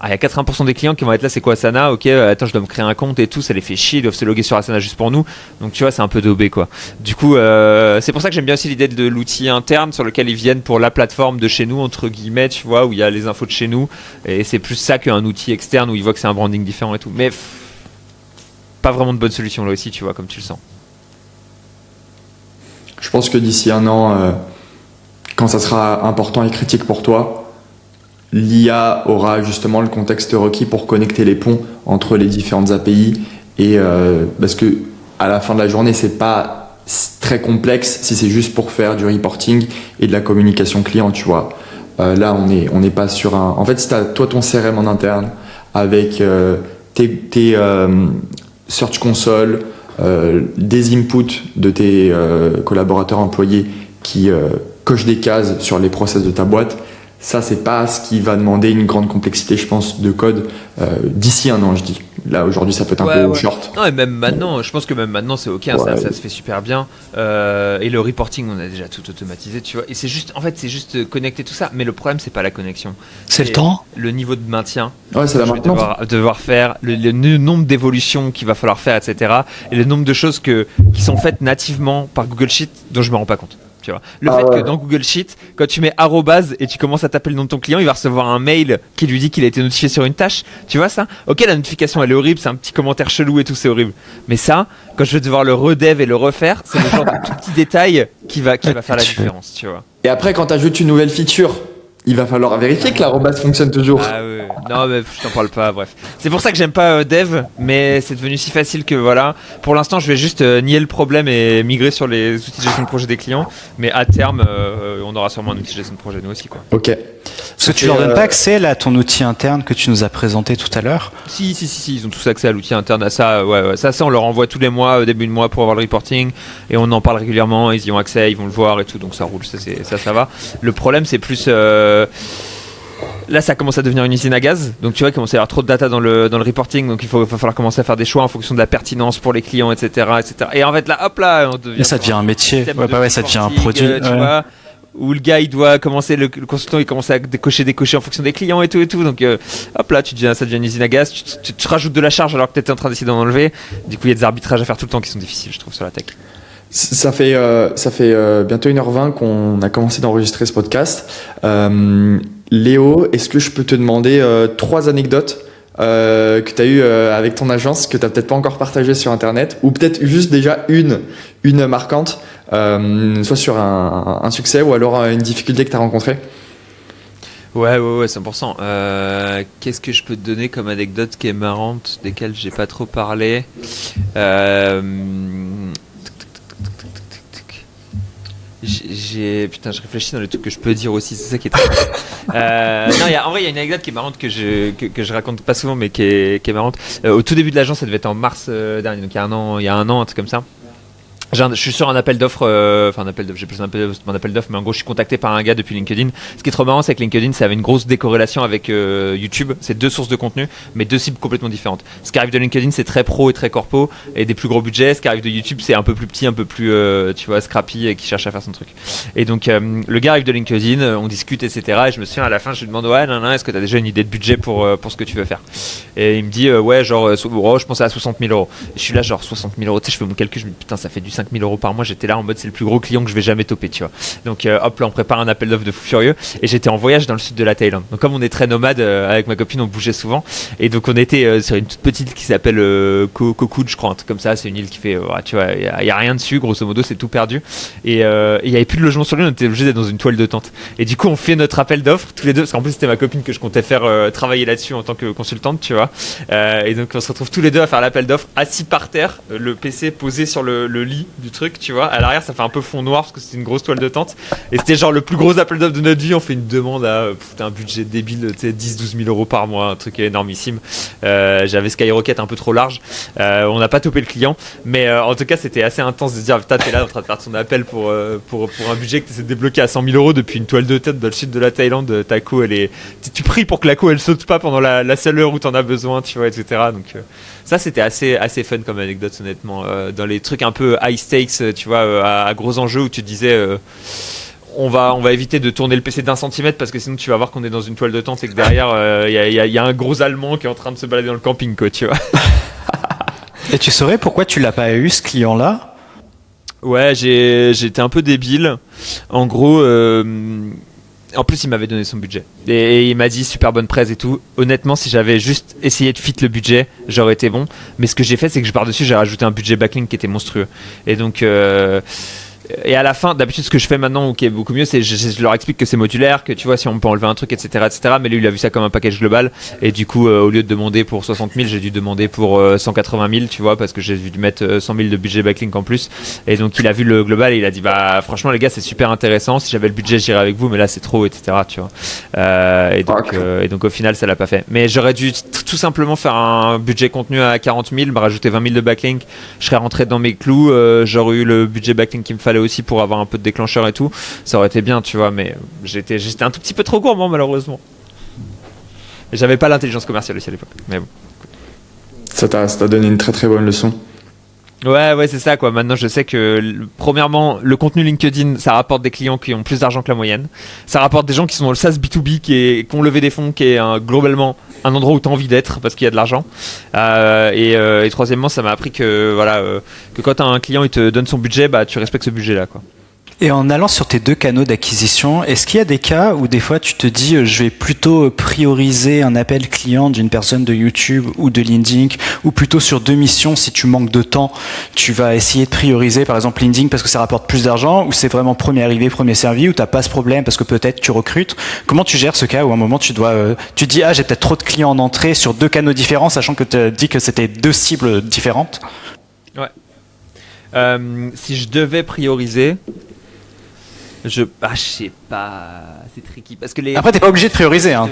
il y a 80% des clients qui vont être là, c'est quoi Asana? Ok, attends, je dois me créer un compte et tout, ça les fait chier, ils doivent se loguer sur Asana juste pour nous. Donc tu vois, c'est un peu daubé quoi. Du coup, c'est pour ça que j'aime bien aussi l'idée de l'outil interne sur lequel ils viennent pour la plateforme de chez nous, entre guillemets, tu vois, où il y a les infos de chez nous. Et c'est plus ça qu'un outil externe où ils voient que c'est un branding différent et tout. Mais pas vraiment de bonne solution là aussi, tu vois, comme tu le sens. Je pense que d'ici un an, quand ça sera important et critique pour toi, l'IA aura justement le contexte requis pour connecter les ponts entre les différentes API et parce que à la fin de la journée, c'est pas très complexe si c'est juste pour faire du reporting et de la communication client, tu vois. Là, on n'est pas sur un. En fait, si t'as toi ton CRM en interne avec tes Search Console, des inputs de tes collaborateurs employés qui cochent des cases sur les process de ta boîte, ça c'est pas ce qui va demander une grande complexité, je pense, de code d'ici un an, je dis. Là aujourd'hui ça peut être un peu short. Non, et même maintenant, je pense que même maintenant c'est ok, ça se fait super bien. Et le reporting, on a déjà tout automatisé, tu vois. Et c'est juste, en fait, c'est juste connecter tout ça. Mais le problème, c'est pas la connexion. C'est le temps. Le niveau de maintien. Ouais, c'est la maintenance. Devoir faire, le nombre d'évolutions qu'il va falloir faire, etc. Et le nombre de choses qui sont faites nativement par Google Sheet dont je me rends pas compte. Tu vois. Le fait que dans Google Sheet, quand tu mets arrobase et tu commences à taper le nom de ton client, il va recevoir un mail qui lui dit qu'il a été notifié sur une tâche. Tu vois ça? Ok, la notification elle est horrible, c'est un petit commentaire chelou et tout, c'est horrible. Mais ça, quand je vais devoir le redev et le refaire, c'est le genre de tout petit détail qui va faire la différence, tu vois. Et après, quand tu ajoutes une nouvelle feature, il va falloir vérifier que l'arrobase fonctionne toujours. Ah oui. Non, mais je t'en parle pas, bref. C'est pour ça que j'aime pas Dev, mais c'est devenu si facile que voilà. Pour l'instant, je vais juste nier le problème et migrer sur les outils de gestion de projet des clients. Mais à terme, on aura sûrement un outil de gestion de projet nous aussi, quoi. Ok. Parce que tu leur donnes pas accès là, à ton outil interne que tu nous as présenté tout à l'heure? Si, ils ont tous accès à l'outil interne, à ça. Ouais. Ça, on leur envoie tous les mois, au début de mois, pour avoir le reporting. Et on en parle régulièrement, ils y ont accès, ils vont le voir et tout, donc ça roule, ça va. Le problème, c'est plus. Là, ça commence à devenir une usine à gaz. Donc, tu vois, il commence à y avoir trop de data dans le reporting. Donc, il va falloir commencer à faire des choix en fonction de la pertinence pour les clients, etc. Et en fait, là, hop là, ça devient un métier. Ouais, ça devient un produit. Tu vois, où le gars, il doit commencer, le consultant, il commence à décocher en fonction des clients et tout. Donc, hop là, ça devient une usine à gaz. Tu rajoutes de la charge alors que tu étais en train d'essayer d'en enlever. Du coup, il y a des arbitrages à faire tout le temps qui sont difficiles, je trouve, sur la tech. Ça fait bientôt 1h20 qu'on a commencé d'enregistrer ce podcast. Léo, est-ce que je peux te demander 3 anecdotes que tu as eu avec ton agence, que tu n'as peut-être pas encore partagé sur Internet, ou peut-être juste déjà une marquante, soit sur un succès ou alors une difficulté que tu as rencontrée? Ouais, 100%. Qu'est-ce que je peux te donner comme anecdote qui est marrante, desquelles j'ai pas trop parlé? Putain, je réfléchis dans les trucs que je peux dire aussi, c'est ça qui est très non, en vrai, il y a une anecdote qui est marrante que je raconte pas souvent, mais qui est marrante. Au tout début de l'agence, ça devait être en mars dernier, donc il y a un an, un truc comme ça. Je suis sur un appel d'offres, j'ai plus un appel d'offres, mais en gros, je suis contacté par un gars depuis LinkedIn. Ce qui est trop marrant, c'est que LinkedIn, ça avait une grosse décorrélation avec YouTube. C'est 2 sources de contenu, mais 2 cibles complètement différentes. Ce qui arrive de LinkedIn, c'est très pro et très corpo et des plus gros budgets. Ce qui arrive de YouTube, c'est un peu plus petit, un peu plus, tu vois, scrappy et qui cherche à faire son truc. Et donc, le gars arrive de LinkedIn, on discute, etc. Et je me souviens, à la fin, je lui demande, ouais, est-ce que t'as déjà une idée de budget pour ce que tu veux faire? Et il me dit, ouais, genre, je pensais à 60 000 euros. Et je suis là, genre, 60 000 euros. Tu sais, je fais mon calcul, je me dis, putain, ça fait du 5 000 euros par mois. J'étais là en mode, c'est le plus gros client que je vais jamais toper, tu vois. Donc, hop, là, on prépare un appel d'offres de fou furieux. Et j'étais en voyage dans le sud de la Thaïlande. Donc, comme on est très nomade avec ma copine, on bougeait souvent. Et donc, on était sur une toute petite île qui s'appelle Koh Kood, je crois, un truc comme ça. C'est une île qui fait, tu vois, il y a rien dessus, grosso modo, c'est tout perdu. Et il y avait plus de logement sur l'île, on était obligé d'être dans une toile de tente. Et du coup, on fait notre appel d'offres tous les deux, parce qu'en plus, c'était ma copine que je comptais faire travailler là-dessus en tant que consultante, tu vois. Et donc, on se retrouve tous les deux à faire l'appel d'offres, assis par terre, le PC posé sur le lit du truc, tu vois. À l'arrière, ça fait un peu fond noir parce que c'était une grosse toile de tente. Et c'était genre le plus gros appel d'offres de notre vie. On fait une demande à un budget débile, tu sais, 10-12 000 euros par mois, un truc énormissime. J'avais Skyrocket un peu trop large. On n'a pas topé le client, mais en tout cas, c'était assez intense de se dire, putain, t'es là en train de faire ton appel pour un budget que tu essaies de débloquer à 100 000 euros depuis une toile de tête dans le sud de la Thaïlande. Ta co, tu pries pour que la co, elle saute pas pendant la seule heure où t'en as besoin, tu vois, etc. Donc, ça, c'était assez fun comme anecdote, honnêtement. Dans les trucs un peu high stakes, tu vois, à gros enjeux où tu te disais on va éviter de tourner le PC d'1 centimètre parce que sinon tu vas voir qu'on est dans une toile de tente et que derrière il y a un gros Allemand qui est en train de se balader dans le camping, quoi, tu vois. Et tu saurais pourquoi tu l'as pas eu, ce client-là? Ouais, j'étais un peu débile. En gros, en plus, il m'avait donné son budget. Et il m'a dit super bonne presse et tout. Honnêtement, si j'avais juste essayé de fit le budget, j'aurais été bon. Mais ce que j'ai fait, c'est que je par-dessus, j'ai rajouté un budget backlink qui était monstrueux. Et donc, et à la fin, d'habitude, ce que je fais maintenant, qui est beaucoup mieux, c'est je leur explique que c'est modulaire, que tu vois, si on peut enlever un truc, etc., etc. Mais lui, il a vu ça comme un package global. Et du coup, au lieu de demander pour 60 000, j'ai dû demander pour 180 000, tu vois, parce que j'ai dû mettre 100 000 de budget backlink en plus. Et donc, il a vu le global et il a dit, bah, franchement, les gars, c'est super intéressant. Si j'avais le budget, j'irais avec vous, mais là, c'est trop, etc., tu vois. Et donc, au final, ça l'a pas fait. Mais j'aurais dû tout simplement faire un budget contenu à 40 000, me rajouter 20 000 de backlink. Je serais rentré dans mes clous. J'aurais eu le budget backlink qu'il me fallait aussi pour avoir un peu de déclencheur et tout, ça aurait été bien, tu vois, mais j'étais un tout petit peu trop gourmand, malheureusement. Et j'avais pas l'intelligence commerciale aussi à l'époque, mais bon. Ça t'a donné une très très bonne leçon. Ouais, c'est ça, quoi. Maintenant, je sais que, premièrement, le contenu LinkedIn, ça rapporte des clients qui ont plus d'argent que la moyenne. Ça rapporte des gens qui sont dans le SaaS B2B, qui ont levé des fonds, qui est globalement un endroit où tu as envie d'être parce qu'il y a de l'argent. Et troisièmement, ça m'a appris que, voilà, que quand un client il te donne son budget, bah, tu respectes ce budget-là, quoi. Et en allant sur tes 2 canaux d'acquisition, est-ce qu'il y a des cas où des fois tu te dis je vais plutôt prioriser un appel client d'une personne de YouTube ou de LinkedIn, ou plutôt sur 2 missions, si tu manques de temps, tu vas essayer de prioriser par exemple LinkedIn parce que ça rapporte plus d'argent, ou c'est vraiment premier arrivé, premier servi, ou t'as pas ce problème parce que peut-être tu recrutes? Comment tu gères ce cas où à un moment tu te dis j'ai peut-être trop de clients en entrée sur 2 canaux différents, sachant que tu as dit que c'était 2 cibles différentes? Ouais. Si je devais prioriser, je sais pas, c'est tricky parce que Après t'es pas obligé de prioriser, hein.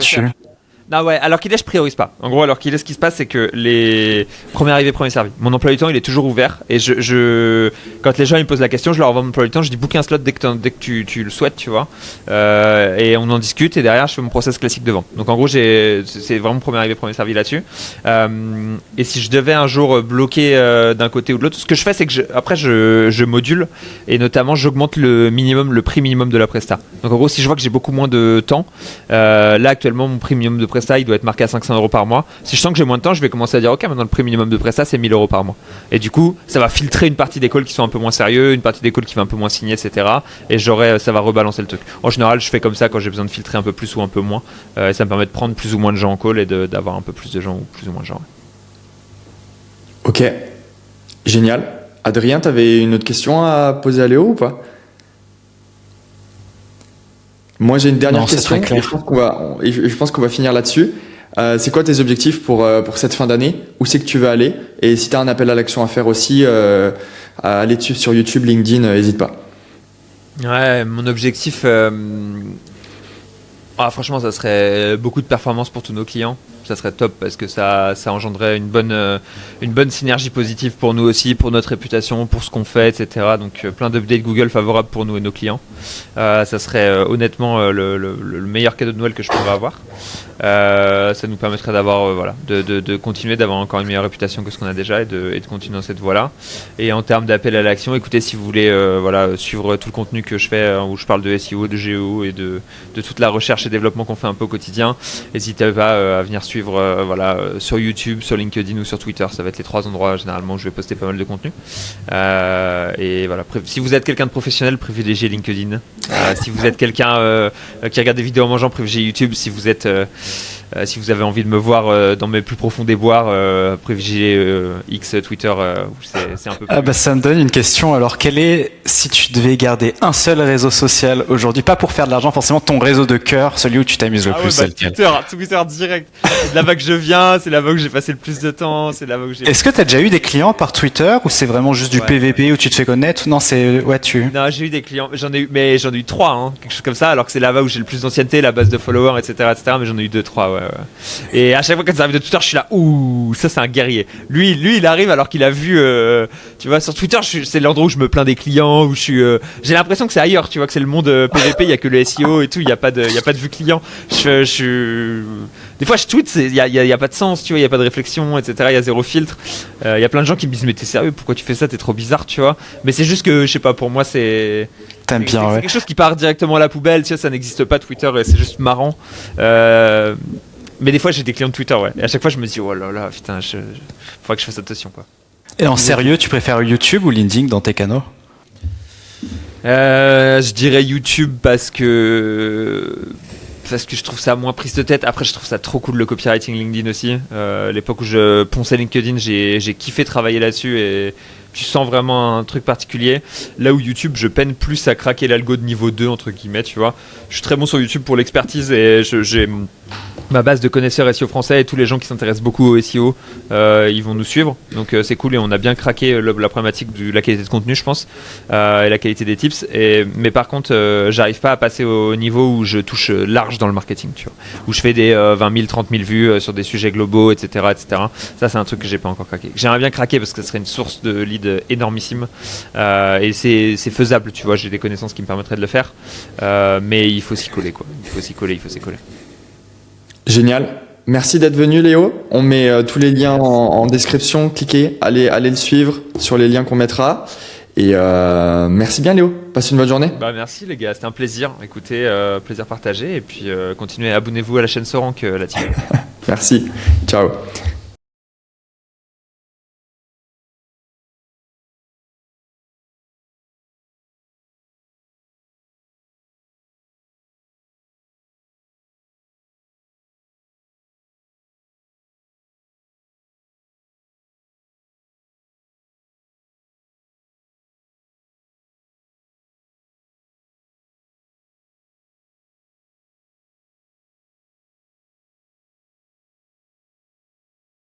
Non, ouais, alors qu'il est, je priorise pas. En gros, alors qu'il est, ce qui se passe, c'est que les premiers arrivés, premiers servis. Mon emploi du temps, il est toujours ouvert. Et quand les gens ils me posent la question, je leur envoie mon emploi du temps, je dis book un slot dès que tu le souhaites, tu vois. Et on en discute. Et derrière, je fais mon process classique de vente. Donc en gros, c'est vraiment premier arrivé, premier servi là-dessus. Et si je devais un jour bloquer d'un côté ou de l'autre, ce que je fais, c'est que je module. Et notamment, j'augmente le prix minimum de la presta. Donc en gros, si je vois que j'ai beaucoup moins de temps, là actuellement, mon prix minimum de presta, presta, il doit être marqué à 500 euros par mois. Si je sens que j'ai moins de temps, je vais commencer à dire ok, maintenant le prix minimum de presta c'est 1000 euros par mois. Et du coup, ça va filtrer une partie des calls qui sont un peu moins sérieux, une partie des calls qui va un peu moins signer, etc. Et ça va rebalancer le truc. En général, je fais comme ça quand j'ai besoin de filtrer un peu plus ou un peu moins. Et ça me permet de prendre plus ou moins de gens en call et d'avoir un peu plus de gens ou plus ou moins de gens. Ok, génial. Adrien, tu avais une autre question à poser à Léo ou pas? Moi, j'ai une dernière question et je pense qu'on va finir là-dessus. C'est quoi tes objectifs pour cette fin d'année? Où c'est que tu veux aller? Et si tu as un appel à l'action à faire aussi, à aller dessus sur YouTube, LinkedIn, n'hésite pas. Ouais, mon objectif, franchement, ça serait beaucoup de performance pour tous nos clients. Ça serait top parce que ça engendrerait une bonne synergie positive pour nous aussi, pour notre réputation, pour ce qu'on fait, etc. Donc plein d'updates Google favorables pour nous et nos clients. Ça serait honnêtement le meilleur cadeau de Noël que je pourrais avoir. Ça nous permettrait d'avoir de continuer d'avoir encore une meilleure réputation que ce qu'on a déjà et de continuer dans cette voie-là. Et en termes d'appel à l'action, écoutez, si vous voulez suivre tout le contenu que je fais où je parle de SEO, de GEO et de toute la recherche et développement qu'on fait un peu au quotidien, n'hésitez pas à venir suivre sur YouTube, sur LinkedIn ou sur Twitter. Ça va être les 3 endroits généralement où je vais poster pas mal de contenu. Et voilà, si vous êtes quelqu'un de professionnel, privilégiez LinkedIn. Si vous êtes quelqu'un qui regarde des vidéos en mangeant, privilégiez YouTube. Si vous avez envie de me voir dans mes plus profonds déboires, privilégiez X, Twitter, c'est un peu plus... ça me donne une question. Alors, si tu devais garder un seul réseau social aujourd'hui, pas pour faire de l'argent, forcément ton réseau de cœur, celui où tu t'amuses le plus, c'est lequel? Twitter direct. C'est de là-bas que je viens, c'est là-bas où j'ai passé le plus de temps, c'est là-bas où j'ai... Est-ce que tu as déjà eu des clients par Twitter ou c'est vraiment juste du PVP où tu te fais connaître? Non, Non, j'ai eu des clients, j'en ai eu 3, quelque chose comme ça, alors que c'est là-bas où j'ai le plus d'ancienneté, la base de followers, etc., mais j'en ai eu 2-3, ouais. Et à chaque fois quand ça arrive de Twitter, je suis là, ouh, ça c'est un guerrier. Lui, il arrive alors qu'il a vu, tu vois, sur Twitter, c'est l'endroit où je me plains des clients, où j'ai l'impression que c'est ailleurs, tu vois, que c'est le monde PVP, il y a que le SEO et tout, il y a pas de vue client. Des fois, je tweet, il y a pas de sens, tu vois, il y a pas de réflexion, etc. Il y a zéro filtre. Il y a plein de gens qui me disent, mais t'es sérieux, pourquoi tu fais ça, t'es trop bizarre, tu vois. Mais c'est juste que, je sais pas, pour moi, c'est quelque chose qui part directement à la poubelle, tu vois, ça n'existe pas Twitter, et c'est juste marrant. Mais des fois, j'ai des clients de Twitter, ouais. Et à chaque fois, je me dis, oh là là, putain, faudrait que je fasse attention, quoi. Et en sérieux, tu préfères YouTube ou LinkedIn dans tes canaux? Je dirais YouTube parce que je trouve ça moins prise de tête. Après, je trouve ça trop cool le copywriting LinkedIn aussi. L'époque où je ponçais LinkedIn, j'ai kiffé travailler là-dessus et tu sens vraiment un truc particulier. Là où YouTube, je peine plus à craquer l'algo de niveau 2, entre guillemets, tu vois. Je suis très bon sur YouTube pour l'expertise et j'ai ma base de connaisseurs SEO français et tous les gens qui s'intéressent beaucoup au SEO, ils vont nous suivre. Donc c'est cool et on a bien craqué la problématique de la qualité de contenu, je pense, et la qualité des tips. Mais par contre, j'arrive pas à passer au niveau où je touche large dans le marketing, tu vois. Où je fais des 20 000, 30 000 vues sur des sujets globaux, etc., etc. Ça, c'est un truc que j'ai pas encore craqué. J'aimerais bien craquer parce que ce serait une source de lead énormissime. Et c'est faisable, tu vois. J'ai des connaissances qui me permettraient de le faire. Mais il faut s'y coller, quoi. Il faut s'y coller. Génial. Merci d'être venu, Léo. On met tous les liens en description. Cliquez, allez le suivre sur les liens qu'on mettra. Et merci bien, Léo. Passe une bonne journée. Merci, les gars. C'était un plaisir. Écoutez, plaisir partagé. Et puis, continuez, abonnez-vous à la chaîne Sorank, la team. Merci. Ciao.